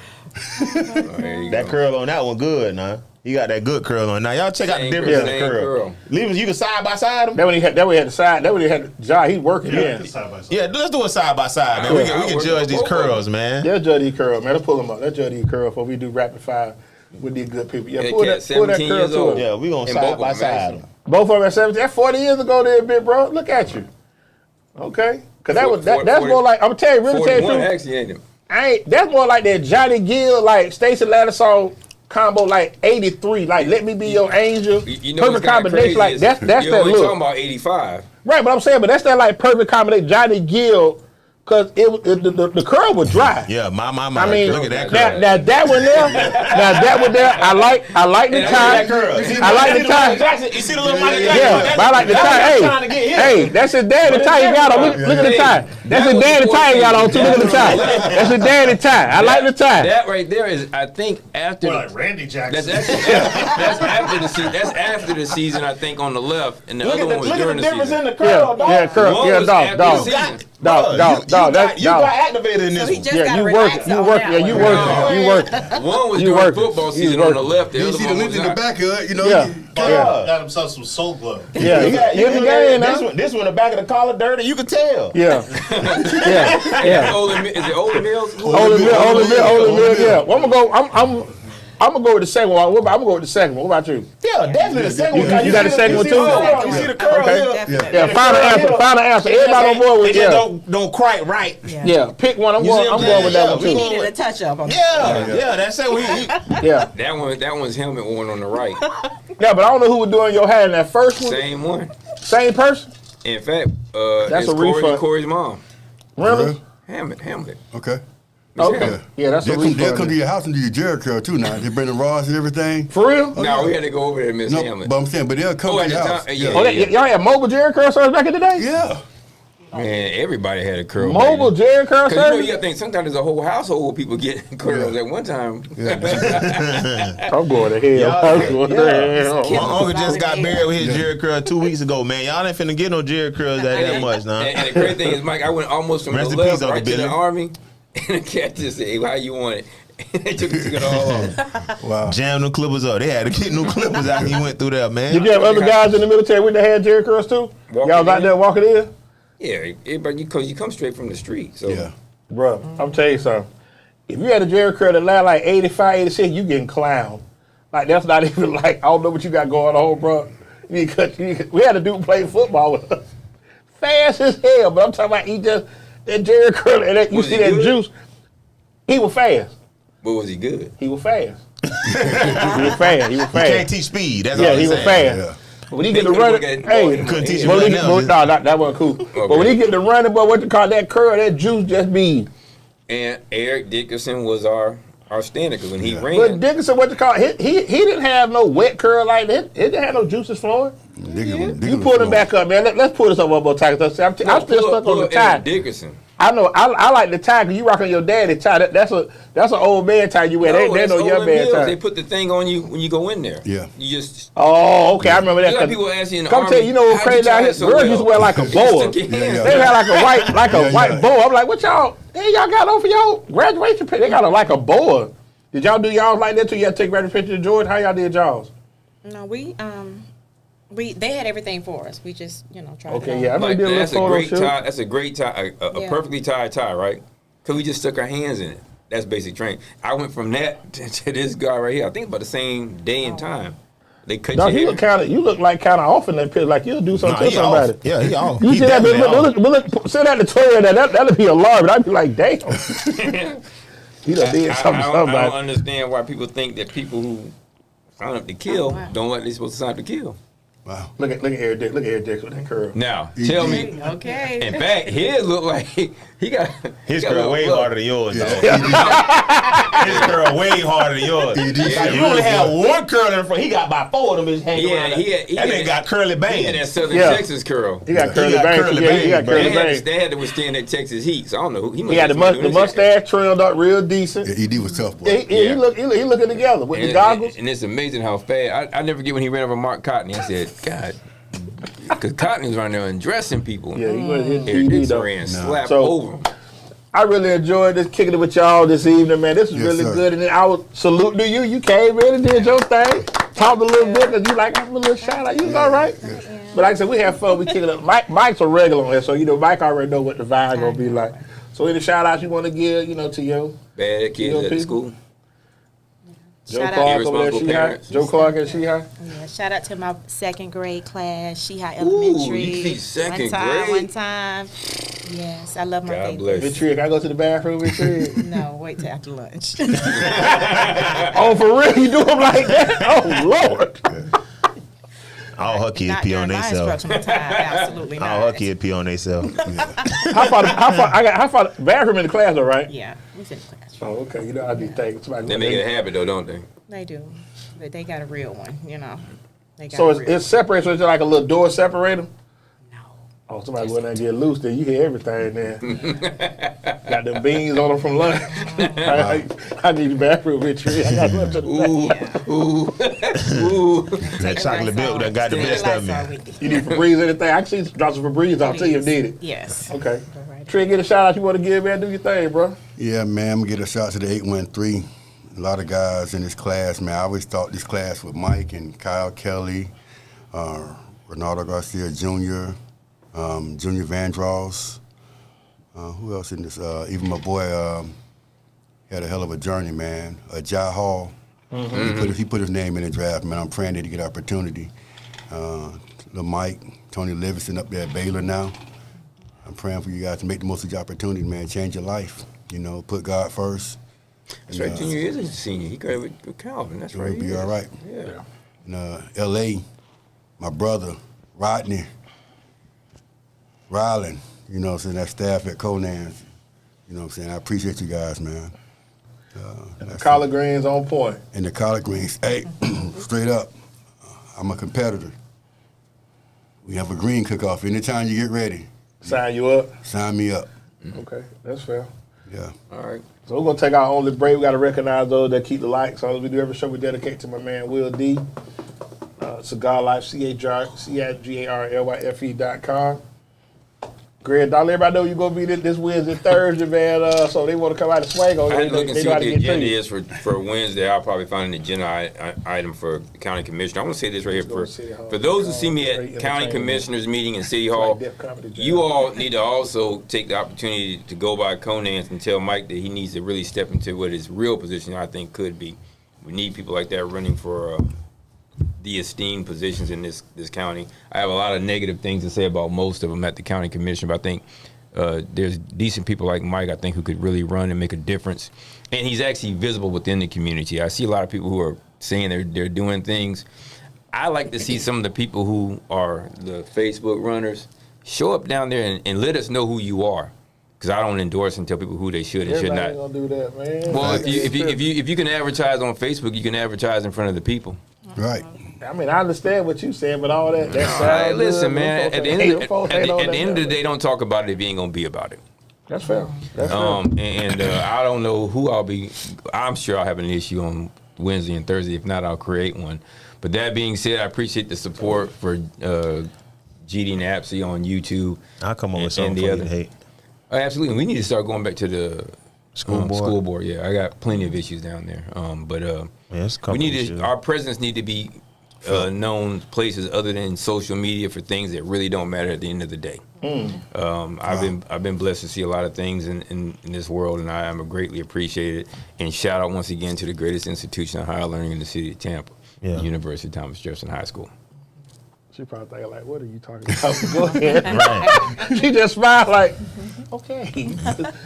There you That go. curl on that one good, nah. He got that good curl on. Now y'all check out the Same difference in the same curl. Leave him, you can side by side them. That when he had the side. That when he had the job. He's working Yeah, in. side by side. Yeah, let's do it side by side, man. We can judge these curls, man. Yeah, Judge E. Curl, man. Let's pull him up. Let's Judge E. Curl before we do rapid fire with these good people. Yeah, And pull cat that curl 17 years to old. him. Yeah, we gonna And side both by of them side. actually. Both of them at 17. That's 40 years ago there, big bro. Look at you. Okay. Cause that was that's 40 more like I'm gonna tell you, really tell you 41 the truth. actually ain't him. That's more like that Johnny Gill, like Stacey Ladisson combo, like 83, like Let Me Be Your Angel. You know what's Perfect kinda combination, crazy like is that's you're that only look. talking about 85. Right, but I'm saying, but that's that like perfect combination. Johnny Gill, cause the curl was dry. Yeah, my. I mean, Look at that now, curl. now that one there, I like the tie. I like the tie. You see the little Michael Yeah, but I like the tie. Hey, that's his daddy tie he got on. Look at the tie. That's his daddy tie he got on too. Look at the tie. That's his daddy tie. I like the tie. That right there is, I think, after More the, like Randy Jackson. that's after the season. That's after the season, I think, on the left, and the other one was during the season. the Yeah, curl. One Yeah, was dog. after the season. You got activated in So this he one. just Yeah, got you relax work. You on work. that Yeah, one. you work. One was You during working. football You season on the working. left. The You other see the one length was in the not. back of it, you know. Yeah. Got himself some soul glow. Yeah, You got you this game one, the back of the collar dirty. You can tell. Yeah, yeah. Is it Ole Mills? Ole Mill. Yeah. Well, I'm gonna go with the second one. I'm gonna go with the second one. What about you? Yeah, definitely the second one. You got the second one too? You see the curl Okay. here? Definitely. Yeah, final answer. Everybody on board with It just yeah. don't quite right. Yeah, pick one. I'm You see going what I'm with that saying? one He too. needed a touch up on Yeah, that's it. Yeah, That one's helmet one on the right. yeah, but I don't know who was doing your hair in that first one. Same one. Same person. In fact, That's it's a refund. Corey's mom. Really? Hamlet. Okay. Okay. Yeah, that's a They'll come to refund. your house and do your Jerry curl too now. They bring the rods and everything. For real? No, we had to go over there and Miss No, Hamlet. but I'm saying, but they'll come Oh, to at your the house. time, Yeah. Oh, y'all had mobile Jerry curl service back in the day? Yeah. Man, everybody had a curl. Mobile baby. Jerry curl Cause you know service? you gotta think sometimes there's a whole household of people getting curls at one time. I'm going to hell. I'm going to hell. My uncle just got married with his Jerry curl 2 weeks ago, man. Y'all ain't finna get no Jerry curls that much, nah. And the crazy thing is, Mike, I went almost from Rest the in left peace, Uncle right to Billy. the army, and the cat just said, "Hey, how you want it?" They took it all off. Wow. Jam them clippers up. They had to get new clippers out. He went through there, man. Did you have other guys in the military with that had Jerry curls too? Walking Y'all was out in? there walking in? Yeah, everybody, because you come straight from the street. So Yeah. Bro, I'm telling you something. If you had a Jerry curl that last like 85, 86, you getting clowned. Like, that's not even like, I don't know what you got going on, bro. We had a dude play football with us. Fast as hell, but I'm talking about he just, that Jerry curl, and that, you Was see he that good? juice. He was fast. but was he good? He was fast. He was fast. He was You fast. can't teach speed. That's yeah, all he I'm was saying. fast. Yeah. When he get to They running, couldn't hey, Couldn't teach him but nothing no, else. that wasn't cool. But when he get to running, boy, what you call that curl, that juice just be. And Eric Dickerson was our standard because when he ran, But Dickerson, what you call he didn't have no wet curl like that. He didn't have no juices flowing. You pull him back up, man. Let's pull this up one more time. I'm still stuck on the tie. Eric Dickerson. I know. I like the tie because you rocking your daddy tie. That's an old man tie you wear. There's no young man tie. They put the thing on you when you go in there. Yeah. You just. Oh, okay. I remember that. Just like people ask you in the Come Army, tell you know what how'd crazy tie out it here? so Girls well? used to wear like a You boa. stick your hands Yeah. They had like a white yeah. boa. I'm like, what y'all? Hey, y'all got on for y'all graduation picture? They got like a boa. Did y'all do y'all like that too? You had to take graduation picture to Georgia? How y'all did y'all's? No, they had everything for us. We just tried. Okay, it yeah. I on. remember Like, did a little that's a photo great shoot. tie. That's a great tie. A Yeah. perfectly tied tie, right? Because we just stuck our hands in it. That's basic training. I went from that to this guy right here. I think about the same day and time. They cut No, your hair. you look like kind of off in that picture. Like you'll do something Nah, to somebody. Yeah, he off. You He see that? definitely off. Look, sit at the toilet. That'd be alarming. I'd be like, damn. He done did something to I somebody. don't understand why people think that people who sign up to kill wow. don't like they're supposed to sign up to kill. Wow. Look at Eric Dick. Look at Eric Dick with that curl. Now, tell me. Okay. In fact, his look like he got His he got a girl way look. harder than yours, though. Yeah. His girl way harder than yours. He did Like, say you only real had good. one curl in the front. He got about 4 of them. His hanging around. That That nigga got curly He had that bangs. Southern Yeah. Texas curl. He got He curly got bangs. curly Yeah, he got bangs, curly bro. bangs. They had to withstand that Texas heat. So I don't know. He He got the mustache trailed up real decent. Yeah, ED was tough, boy. Yeah, he looking together with the goggles. And it's amazing how fast. I never forget when he ran over Mark Cotton. I said, God. Because Cotton was running there undressing people. Yeah, he was his Eric GD Dixon though. ran slap So- over him. I really enjoyed this kicking it with y'all this evening, man. This was Yes, really sir. good, and then I would salute to you. You came in and did your thing, talked a little bit, cause you like a little shout out. You was all right. But like I said, we have fun. We kick it up. Mike's a regular on here, so Mike already know what the vibe gonna be like. So any shout outs you want to give, to your Bad kids You know at the people? school. Joe Shout out. Clark over there, Irresponsible She High. parents. Joe Clark and She High. Yeah, shout out to my second grade class, She High Ooh, Elementary. you see second one grade? time. Yes, I love my God baby. bless Big Trigg, I go to the bathroom, Big Trigg. No, wait till after lunch. Oh, for real? You do them like that? Oh, Lord. All her kids Not pee on during my themselves. instructional time, absolutely not. All her kids pee on themselves. How far, bathroom in the class, though, right? Yeah, we in the classroom. Oh, okay. I do think somebody. They make it a habit, though, don't they? They do, but they got a real one, They got So a real it's separated, so it's like a little door separator? No. Oh, somebody go in there and get loose, then you hear everything then. Got them beans on them from lunch. I need the bathroom with Trigg. I got lunch at the Ooh. That chocolate milk that got the best of me. You need Febreze anything? I can see drop some Febreze off to you if needed. Yes. Okay. Go right Trigg, get a shout out you want to give, man. Do your thing, bro. Yeah, man, I'm going to get a shout out to the 813. A lot of guys in this class, man. I always thought this class with Mike and Kyle Kelly, Ronaldo Garcia Jr., Junior Vandross. Who else in this? Even my boy had a hell of a journey, man. Jai Hall. He put his name in the draft, man. I'm praying that he get opportunity. Little Mike, Tony Livingston up there at Baylor now. I'm praying for you guys to make the most of your opportunity, man. Change your life. Put God first. That's right. Junior is a senior. He graduated with Calvin. That's right. It'll be all right. Yeah. In L.A., my brother, Rodney, Ryland, that staff at Conan's. I appreciate you guys, man. The collard greens on point. And the collard greens, hey, straight up, I'm a competitor. We have a green cook-off. Anytime you get ready, Sign you up. sign me up. Okay, that's fair. Yeah. All right. So we're gonna take our only break. We gotta recognize those that keep the lights. So as we do every show, we dedicate to my man Will D. Cigar Life, CIGARLYFE.com. Greg, don't let everybody know you're gonna be this Wednesday, Thursday, man. So they want to come out and swing on I you. had to look and They see know how what to the get to agenda you. is for Wednesday. I'll probably find an agenda item for county commissioner. I want to say this right here for those who see me at county commissioners meeting in City Hall. You all need to also take the opportunity to go by Conan's and tell Mike that he needs to really step into what his real position I think could be. We need people like that running for the esteemed positions in this county. I have a lot of negative things to say about most of them at the county commission, but I think there's decent people like Mike, I think, who could really run and make a difference. And he's actually visible within the community. I see a lot of people who are saying they're doing things. I like to see some of the people who are the Facebook runners show up down there and let us know who you are. Because I don't endorse and tell people who they should and should not. Everybody gonna do that, man. Well, if you can advertise on Facebook, you can advertise in front of the people. Right. I mean, I understand what you're saying, but all that All sounds right, listen, good. man. At the end of the day, day, don't talk about it if you ain't gonna be about it. that's fair. That's fair. And I don't know who I'll be. I'm sure I'll have an issue on Wednesday and Thursday. If not, I'll create one. But that being said, I appreciate the support for GD Napsy on YouTube. I'll come over with and something the for other. you to hate. Absolutely, we need to start going back to the School board? School board, yeah. I got plenty of issues down there. it's a couple we need issues. to. Our presence need to be known places other than social media for things that really don't matter at the end of the day. I've been blessed to see a lot of things in this world, and I am greatly appreciated. And shout out once again to the greatest institution of higher learning in the city of Tampa, the University of Thomas Jefferson High School. She probably thinking like, "What are you talking about?" Go ahead. Right. She just smiled like, "Okay."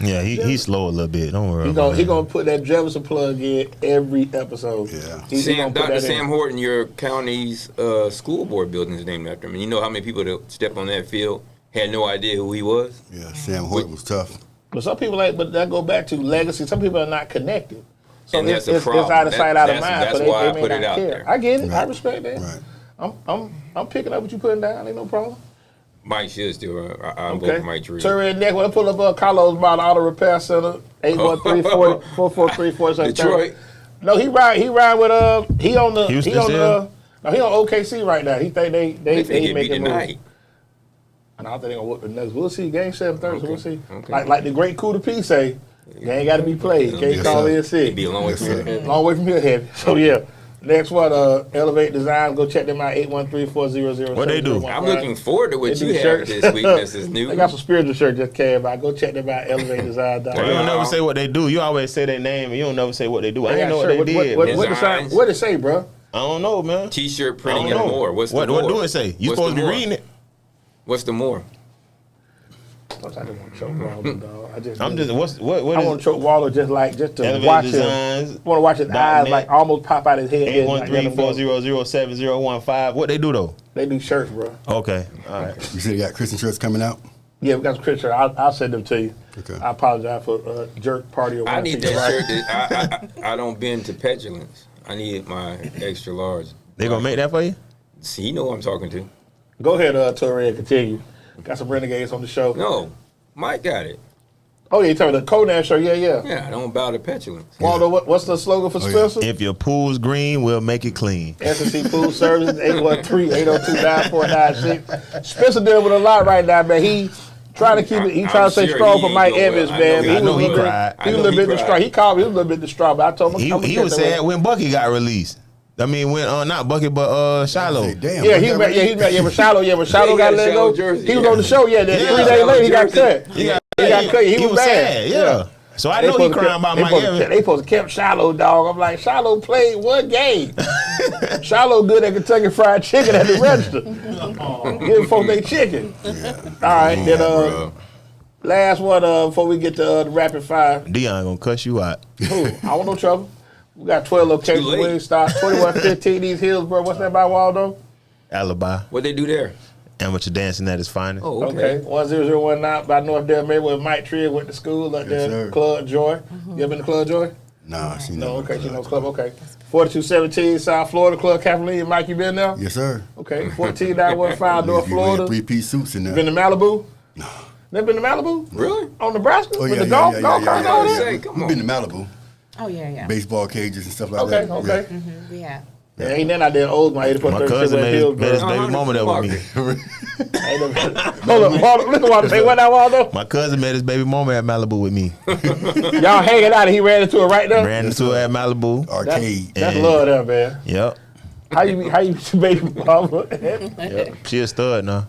Yeah, he's slow a little bit. Don't worry. He gonna put that Jefferson plug in every episode. Yeah. He gonna put Dr. that Sam in. Horton, your county's school board building is named after him. And you know how many people that step on that field had no idea who he was? Yeah, Sam Horton was tough. But some people but that go back to legacy. Some people are not connected. So And it's that's a problem. out of sight, out of mind. That's So why they I may put not it out care. there. I get it. I Right. respect that. Right. I'm picking up what you putting down. Ain't no problem. Mike should still. I'm voting for Mike Trigg. Turn neck. When I pull up Carlos by the Auto Repair Center, 813-443-4730. Detroit. No, he ride with he on the Houston he on still? no, he on OKC right now. He think They they think it be making moves. tonight. And I don't think they gonna whoop the Nuggets. We'll see. Game 7 Thursday. Okay. We'll see. Okay. Like the great Coup de Peace say, they ain't got to be played. Can't Yes, call sir. in It'd sick. be a long way Yes, from sir. here. Long way from here, heavy. So yeah. Next one, Elevate Design. Go check them out. 813-400. What they do? I'm looking forward to what They you do have shirts. this week. This is new. They got some spiritual shirt just came by. Go check them out. ElevateDesign.com. Well, you don't Wow. never say what they do. You always say their name, and you don't never say what they do. I They didn't know got what they shirt. did. What Designs. it say, bro? I don't know, man. T-shirt I printing don't and know. more. What's the what more? do it say? You What's supposed the to be more? reading it. What's the more? I just want to choke Waldo, dog. I'm just what I want is to choke Waldo just to Elevate watch him. Designs. Want to watch his eyes .net. like almost pop out his head. then, like, let him go. 813-400-7015. What they do though? They do shirts, bro. Okay, all right. You said you got Christian shirts coming out? Yeah, we got some Chris shirt. I'll send them to you. Okay. I apologize for jerk party or I need whatever. that shirt. I don't bend to petulance. I need my extra large. They gonna make that for you? See, you know who I'm talking to. Go ahead, Torre, and continue. Got some renegades on the show. No, Mike got it. Oh yeah, you talking about the Conan show? Yeah. Yeah, I don't bow to petulance. Waldo, what's the slogan for Oh, yeah. Spencer? If your pool's green, we'll make it clean. S&C Food Services, 813-802-9496. Spencer dealing with a lot right now, man. He trying to keep it. He I'm trying to stay sure strong he for ain't Mike go Evans, well. man. I know he cried. He was a little bit distraught. He called me. He was a little bit distraught, but I told him. He I'm gonna was catch that sad way. when Bucky got released. I mean, when not Bucky, but Shiloh. Say, damn. Yeah, was he that met. right? Yeah, he met. Yeah, when Shiloh he got got let Shiloh go. jersey, He was yeah. on the show. Yeah, then Yeah. 3 days later he got Jersey. cut. He got cut. He was bad. sad. Yeah. So I They know he supposed to crying kept- about they Mike supposed to Evans. kept- They supposed to kept Shiloh, dog. I'm like, Shiloh played one game. Shiloh good at Kentucky Fried Chicken at the register. Give folks they chicken. All right, then Bro. last one before we get to the rapid fire. Dion gonna cuss you out. Ooh, I want no trouble. We got 12 locations. Too late. Wingstop, 2115 East Hillsborough. What's that by Waldo? Alibi. What they do there? Amateur dancing at its finest. Oh, Okay. 10019 by North Delmar where Mike Trigg went to school up Yes, there. sir. Club Joy. You ever been to Club Joy? Nah, she No, know. okay, she knows Club, okay. 4217 South Florida, Club Kathleen. Mike, you been there? Yes, sir. Okay. 14915 North Florida. Three-piece suits in there. Been to Malibu? No. Never been to Malibu? Really? On Nebraska? Oh, With yeah, the yeah, golf yeah, cart yeah, and all yeah, that? Say, come We've on. been to Malibu. Oh yeah. Baseball cages and stuff like Okay, that. okay. Mm-hmm. We have. Yeah, ain't that out there in Oldsmar, 84 My cousin made his baby mama there with me. Hold up, Waldo. Listen, Waldo. Say what now, Waldo? My cousin met his baby mama at Malibu with me. Y'all hanging out and he ran into it right there? Ran into her at Malibu. Arcade. That's And- love there, man. Yep. How you meet your baby mama? Yep. She a stud now.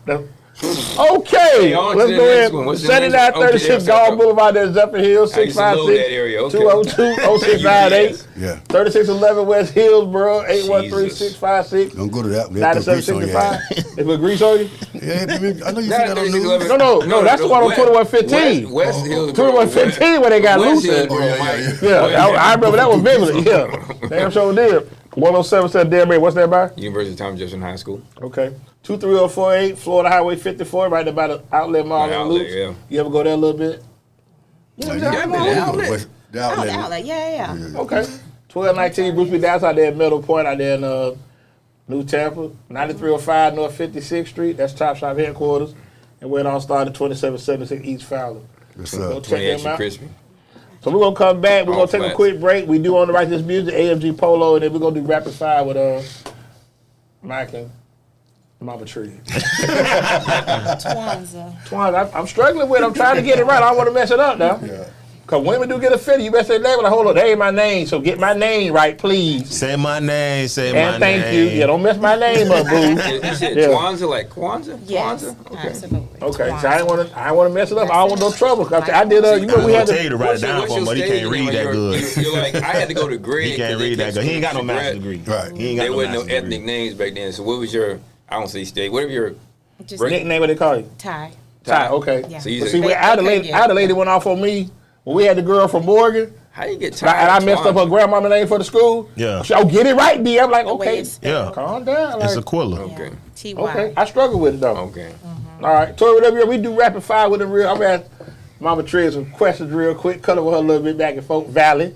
Okay, on to let's the go next ahead. one. What's the next one? 7936 Gulf Boulevard, there's Zephyr Hills, I used to know that 656 area. Okay. 202-0698. Yeah. 3611 West Hillsboro, 813-656. Don't go to that. They put grease on your 9765. head. They put grease on you? Yeah, I know you see that on the news. No, that's the one on 2115. West Hillsboro. 2115 where they got West loose at. Hillsboro, Mike. Yeah, I remember that one vividly. Yeah, damn sure did. 107 said damn man. What's that by? University of Thomas Jefferson High School. Okay. 23048 Florida Highway 54, right about the outlet mall Right, on outlet, Loops. yeah. You ever go there a little bit? Yeah, Yeah, I've been to outlet. The Oh, outlet. the outlet. Yeah. Okay. 1219 Bruce B. That's out there in Middle Point, out there in New Tampa. 9305 North 56th Street. That's Top Shop headquarters. And we're all started 2776 East Fowler. Yes, Go sir. check 20 them extra out. crispy. So we're gonna come back. We're All gonna take a flats. quick break. We do want to write this music, AMG Polo, and then we're gonna do rapid fire with Mike and Mama Trigg. Twanza. I'm struggling with it. I'm trying to get it right. I don't want to mess it up now. Yeah. Cause women do get offended. You better say name. Like, hold on, that ain't my name. So get my name right, please. Say my name. Say my And name. thank you. Yeah, don't mess my name up, boo. Is it Yeah. Twanza like Kwanzaa? Yes, Kwanzaa? Okay. absolutely. Okay, Twanza. so I don't want to mess it up. I don't want no trouble. 'Cause I did. You know, we had I'll tell you to. to write it down for him, but he stage can't read name? that You're- good. You're like, I had to go to grade. He can't read that good. He ain't got no master's degree. Right. He ain't There got no wasn't no master's ethnic degree. names back then. So what was your, I don't say state, whatever your, Just Break- Nickname what they call you? Ty. Ty. Okay. Yeah. So you But said- see, when Adelaide went off on me when we had the girl from Morgan. how you get And I messed up her grandmama name for the school. Yeah. She, get it right, D. I'm like, The way okay, it's spelled. Yeah. calm down. It's Like, Aquila. Okay. T-Y. okay, I struggle with it though. Okay. All right, Tori, whatever we do rapid fire with the real. I'm gonna ask Mama Trigg some questions real quick, color with her a little bit back and forth. Valley.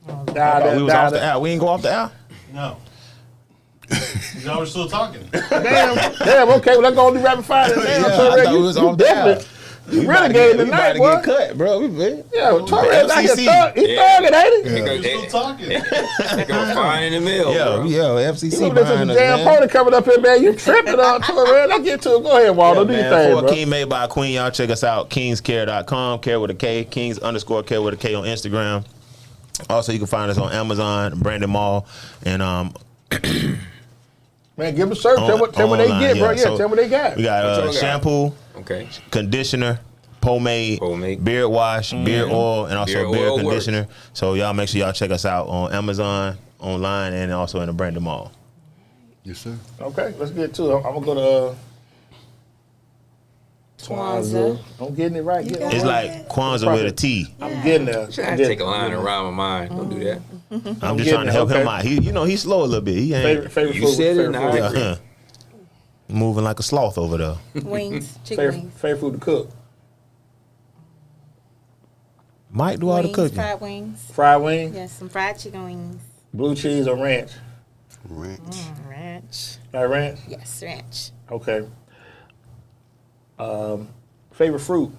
We was off the air. We ain't go off the air. No. Y'all were still talking. Damn, okay, well, let's go do rapid fire. Damn, Yeah, Tori, I thought we was off the air. You really gave the night, boy. cut, bro. Yeah, well, Tori, like a FCC. thug. He's Yeah. thugging, ain't he? We're Because still talking. they go fine in the mill. bro. FCC Look at behind this us, damn man. pony coming up here, man. You tripping on Tori, man. Let's get to it. Go ahead, Waldo. Do your Man, thing, for a bro. king made by a queen, y'all check us out. Kingscare.com, care with a K, Kings_care with a K on Instagram. Also, you can find us on Amazon, Brandon Mall, and Man, give them a search. Tell what they online, get, bro. Yeah, So tell what they got. We got What y'all got? shampoo, Okay. conditioner, pomade, beard wash, beard oil, and also Beard beard oil conditioner. So y'all make sure y'all check us out on Amazon, online, and also in the Brandon Mall. Yes, sir. Okay, let's get to it. I'm gonna go to Twanza. I'm getting it right. Yeah. It's like Kwanzaa with a T. I'm getting there. Should I take a line around my mind? Don't do that. I'm just getting trying to it, help him okay. out. He's slow a little bit. He ain't Favorite You food. said it, favorite now I food. agree. moving like a sloth over there. Wings. Chicken wings. Favorite food to cook. Mike do all the Wings, cooking. fried wings. Fried wing, Yes, some fried chicken wings. blue cheese or ranch. Ranch. Ranch. Like ranch. Yes, ranch. Okay. Favorite fruit.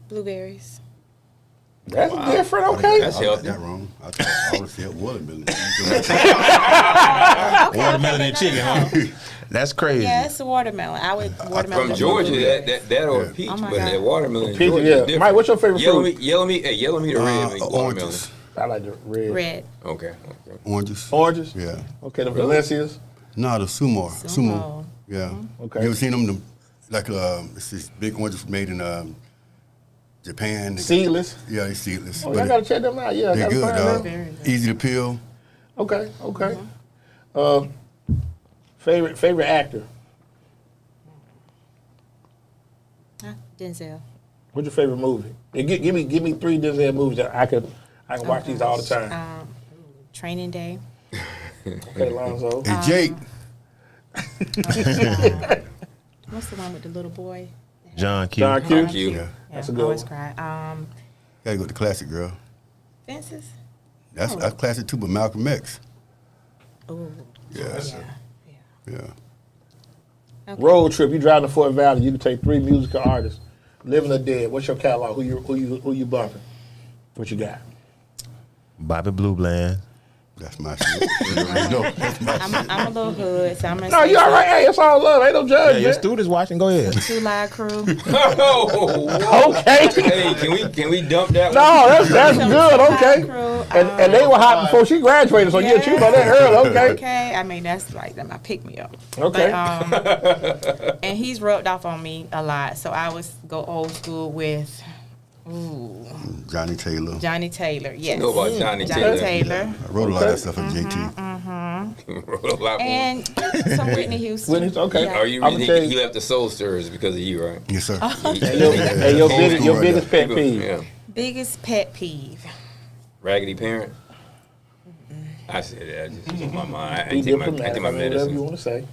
Blueberries. That's different. Okay. That's I got healthy. that wrong. I would have said watermelon. Watermelon and chicken, huh? That's crazy. Yeah, it's a watermelon. I would watermelon. From Georgia, that or peach, Oh my but God. that watermelon. Peach, Georgia yeah. is different. Mike, what's your favorite yellow fruit? Meat, yellow meat or red meat? Watermelon. Oranges. I like the red. Red. Okay. Oranges. Oranges. Yeah. Okay, the Valencias. No, the sumo. Sumo. Yeah. Okay. You ever seen them? Like it's this big oranges made in Japan. Seedless. Yeah, they seedless. Oh, But I gotta check them out. Yeah, I they're gotta good, find dog. them. Very good. Easy to peel. Okay. Favorite actor. Denzel. What's your favorite movie? And give me 3 Denzel movies that I can watch these all the time. Training Day. Okay, Lonzo. Hey, Jake. What's the one with the little boy? John Q. John Q. Thank you. Yeah. That's Yeah, a good always one. cry. Gotta go with the classic, girl. Fences. That's classic too, but Malcolm X. Oh. Yeah. Yeah. Okay. Road trip. You drive to Fort Valley. You can take 3 musical artists, living or dead. What's your catalog? Who you bumping? What you got? Bobby Blue Bland. That's my shit. You already know. That's my shit. I'm a little hood, so I'm gonna No, say you all right? Hey, it's all love. Ain't no Yeah, judge. your students watching. Go ahead. Two Live Crew. Okay. Hey, can we dump that No, one? that's good. Okay. Crew, And they were hot before she graduated, so yeah, she was on that early. Okay. Okay, I mean that's like my pick me up. Okay. But, and he's rubbed off on me a lot, so I was go old school with Johnny Taylor. Johnny Taylor. Yes, Know about Johnny Taylor. Taylor. I wrote a lot of that stuff for JT. Wrote a lot more. And some Whitney Houston. Whitney's okay. Yeah. Are you I'ma tell you- he left the Soul Stirrers because of you, right? Yes, sir. Hey, your biggest pet peeve. Yeah. Biggest pet peeve. Raggedy parent. I said that. I just was on my mind. I Be take my diplomatic. I mean, whatever you medicine. want to say.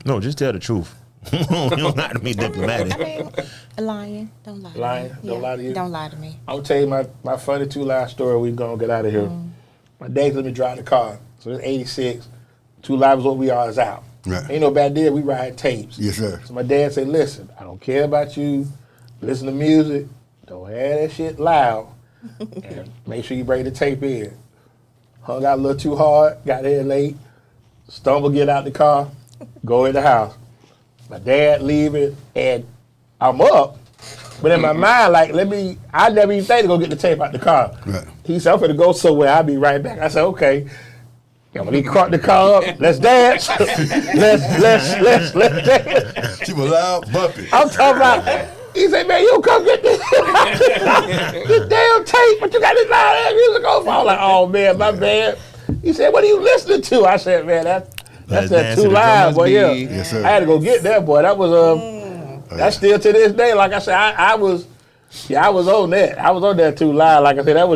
No, just tell the truth. You don't have to be diplomatic. I mean, lying. Don't lie. Lying? To me. Don't lie to you? Don't lie to me. I'm gonna tell you my funny 2 Live story. We gonna get out of here. My dad let me drive the car. So it's 86. 2 Live is what we are is out. Right. Ain't no bad deal. We ride tapes. Yes, sir. So my dad said, listen, I don't care about you. Listen to music. Don't have that shit loud. And make sure you bring the tape in. Hung out a little too hard. Got there late. Stumble, get out the car. Go in the house. My dad leave it, and I'm up. But in my mind, like, I never even think to go get the tape out the car. Right. He said, I'm going to go somewhere. I'll be right back. I said, okay. And when he caught the car up, let's dance. let's dance. She was loud, bumping. I'm talking about, he said, man, you come get this, this damn tape, but you got this loud ass music on. I was like, oh, man, my bad. He said, what are you listening to? I said, man, that's that 2 Live, boy, yeah. Yes, sir. I had to go get that, boy. That was, that's still to this day. Like I said, I was on that. I was on that 2 Live. Like I said, that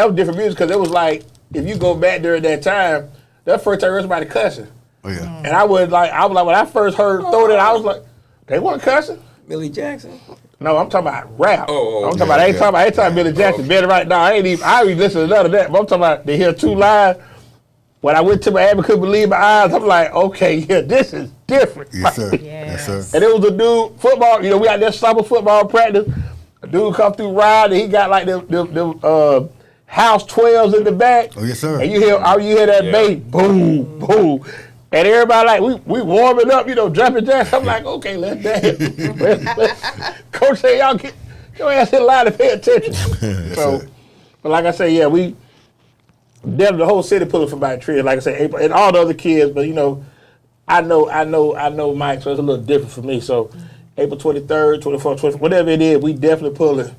was different music because it was like, if you go back during that time, that first time everybody cussing. Oh, yeah. And I was like, when I first heard Throw That, I was like, they weren't cussing? Millie Jackson. No, I'm talking about rap. I'm talking about, I ain't talking about Billy Jackson. Better right now. I ain't even listen to none of that. But I'm talking about to hear 2 Live. When I went to Miami, couldn't believe my eyes. I'm like, okay, yeah, this is different. Yes, sir. Yes. Yes, sir. And it was a dude, football, we had that summer football practice. A dude come through ride and he got like the house 12s in the back. Oh, yes, sir. And you hear that bass, boom, boom. And everybody like, we warming up, jumping jacks. I'm like, okay, let's dance. Coach say, y'all get your ass in line and pay attention. Yes, So, sir. but like I say, yeah, we definitely the whole city pulling for Mike Trigg. Like I say, April, and all the other kids, but I know Mike, so it's a little different for me. So April 23rd, 24th, 24th, whatever it is, we definitely pulling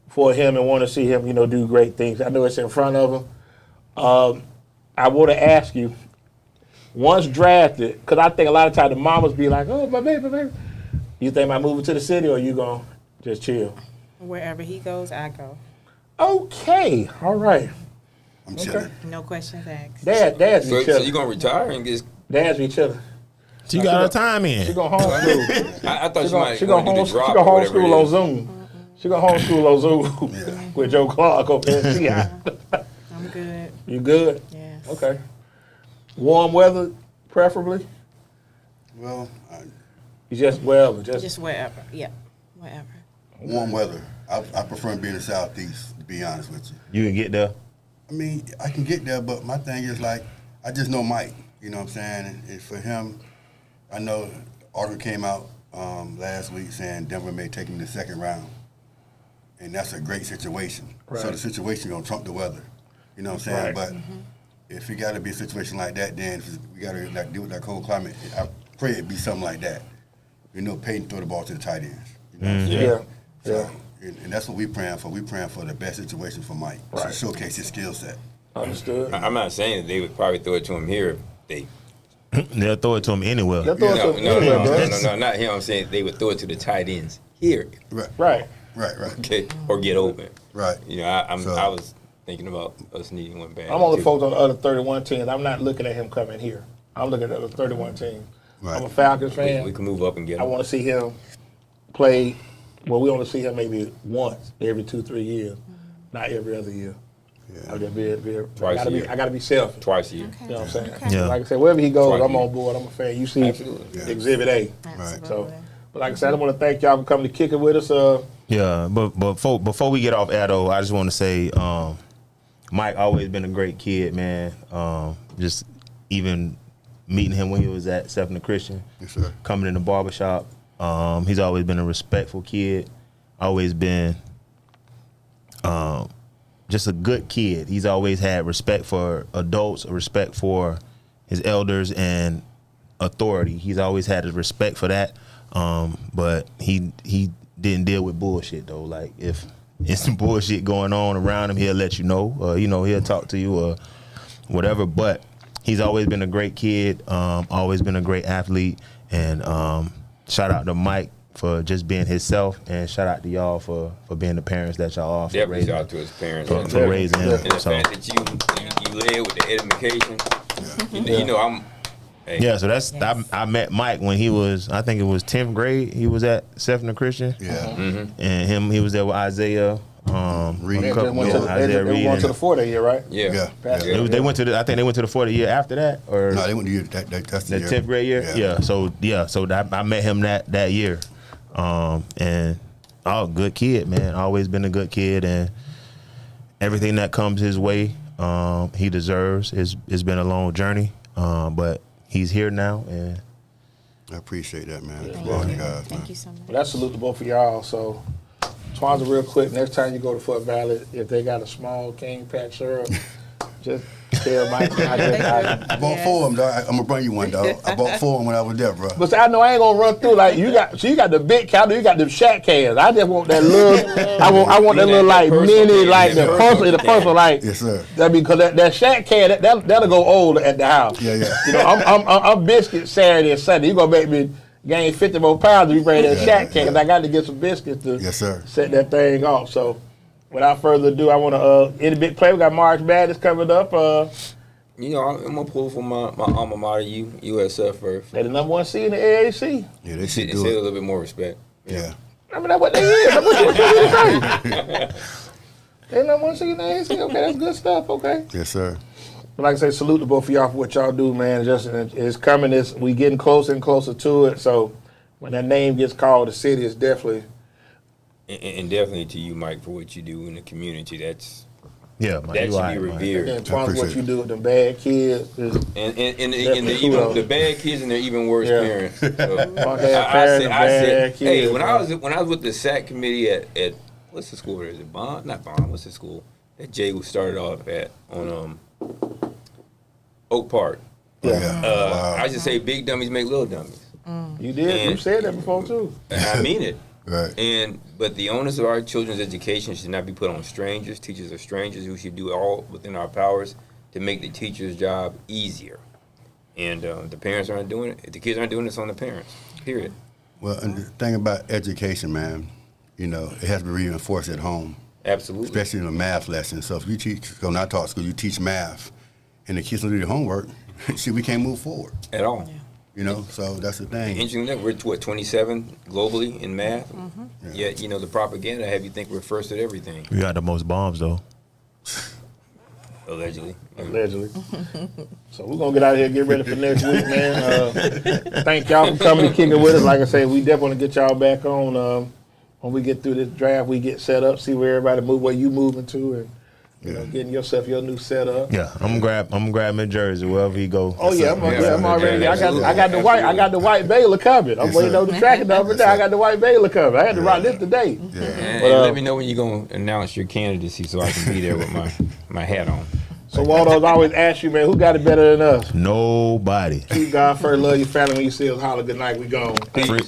for him and want to see him, do great things. I know it's in front of him. I want to ask you, once drafted, because I think a lot of times the mamas be like, oh, my baby. You think about moving to the city or you going to just chill? Wherever he goes, I go. Okay, all right. I'm chilling. No questions asked. Dads be So chilling. you gonna retire and just? Dads be chilling. She got her time She in. gonna homeschool. I thought She you might. she gonna do the drop or whatever homeschool it on is. Zoom. She gonna homeschool on Zoom with Joe Clark up there. I'm good. You good? Yes. Okay. Warm weather, preferably. Well, You just wherever. Just wherever. Yeah. Wherever. warm weather. I prefer being in the Southeast, to be honest with you. You can get there. I mean, I can get there, but my thing is like, I just know Mike. You know what I'm saying? And for him, I know the article came out last week saying Denver may take him in the 2nd round. And that's a great situation. Right. So the situation going to trump the weather. You know what I'm saying? Right. But if it got to be a situation like that, then we got to deal with that cold climate. I pray it be something like that. Peyton throw the ball to the tight ends. You know what I'm saying? Yeah. So, and that's what we praying for. We praying for the best situation for Mike to Right. showcase his skill set. Understood. I'm not saying that they would probably throw it to him here. If they They'll throw it to him anywhere. They'll throw it to anywhere, bro. no, not him. I'm saying they would throw it to the tight ends here, Right. Right. okay, or get open. Right. I So- was thinking about us needing one back. I'm on the too. folks on the other 31 teams. I'm not looking at him coming here. I'm looking at the other 31 teams. Right. I'm a Falcons fan. We can move up and get I him. want to see him play. Well, we only see him maybe once every 2-3 years, not every other year. Yeah. I Twice a year. I gotta be selfish. Twice a year. You know what I'm saying? Okay. Yeah. Like I said, wherever he goes, Twice I'm a year. on board. I'm a fan. You see Absolutely. Yeah. Exhibit A. Absolutely. So, but like I said, I want to thank y'all for coming to kick it with us. Yeah, but before we get off air though, I just want to say Mike always been a great kid, man. Just even meeting him when he was at Seven Christian, Yes, sir. coming in the barbershop. He's always been a respectful kid. Always been just a good kid. He's always had respect for adults, respect for his elders, and authority. He's always had a respect for that. But he didn't deal with bullshit though. Like if it's some bullshit going on around him, he'll let you know. He'll talk to you or whatever. But he's always been a great kid. Always been a great athlete. And shout out to Mike for just being himself, and shout out to y'all for being the parents that y'all are. Definitely shout out to his parents. For raising him. And the fact that you led with the education. You know, I'm. Hey. Yeah, so that's I met Mike when he was, I think it was 10th grade. He was at Seven Christian. Yeah. And he was there with Isaiah. Reed. They went to the 4 that year, right? Yeah. Yeah. They went to the, I think they went to the 40 year after that, or No, they went to year. That's the the year. 10th grade year. Yeah. So I met him that year, and good kid, man. Always been a good kid, and everything that comes his way, he deserves. It's been a long journey, but he's here now, and I appreciate that, man. Thank All you. you guys, Thank man. you so much. Well, that's salute to both of y'all. So, Twanza, real quick, next time you go to Fort Valley, if they got a small King Pack syrup, just tell Mike. I bought 4 of them, dog. I'm gonna bring you one, dog. I bought 4 of them when I was there, bro. But see, I know I ain't gonna run through like you got. So you got the big counter, you got the shack cans. I just want that little. I want that little like mini, like the personal, like. Yes, sir. That because that shack can that'll go old at the house. Yeah. You know, I'm biscuit Saturday and Sunday. You gonna make me gain 50 more pounds if you bring that shack can. 'Cause I got to get some biscuits to Yes, sir. set that thing off. So, without further ado, I want to any big play. We got March Madness coming up. You know, I'm gonna pull for my alma mater, USF first. They the `1 seed in the AAC. Yeah, they Say should a do little it. bit more respect. Yeah. I mean, that's what they is. That's what you say. They #1 seed in the AAC. Okay, that's good stuff. Okay. Yes, sir. But like I say, salute to both of y'all for what y'all do, man. It's coming. We getting closer and closer to it. So when that name gets called, the city is definitely. And definitely to you, Mike, for what you do in the community. That's yeah, man, that you should right, be man. revered. And Twanza, what appreciate you it. do with them bad kids. Is, And Definitely even kudos. the bad kids and their even worse Yeah. parents. So, Punk ass parents and bad hey, kids, when man. I was with the SAC committee at what's the school? There? Is it Bond? Not Bond. What's the school that Jay started off at on Oak Park? Yeah. Wow. I just say big dummies make little dummies. You did. You And- said that before too. And I mean it. Right. But the onus of our children's education should not be put on strangers. Teachers are strangers who should do all within our powers to make the teacher's job easier. And the parents aren't doing it. If the kids aren't doing it, it's on the parents. Period. Well, and the thing about education, man, you know, it has to be reinforced at home, Absolutely. especially in a math lesson. So if you teach, when I taught school, you teach math, and the kids don't do their homework, see, we can't move forward. At all. You know, so that's the thing. Interesting that we're 27 globally in math. Yet, the propaganda have you think we're first at everything. We got the most bombs though. Allegedly. Allegedly. So we're gonna get out of here, get ready for next week, man. Thank y'all for coming and kicking with us. Like I said, we definitely want to get y'all back on when we get through this draft. We get set up, see where everybody move, where you moving to, and getting yourself your new setup. Yeah, I'm gonna grab my jersey wherever he go. Oh yeah, I'm already. Yeah, I got the white Baylor covered. I'm Yes, waiting sir. on the tracking number there. I got the white Baylor covered. I had to rock this today. Yeah. And But, let me know when you're going to announce your candidacy so I can be there with my hat on. So Waldo's always ask you, man, who got it better than us? Nobody. Keep God first, love your family. When you see us, holler good night. We gone.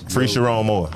Free Sharon Moore.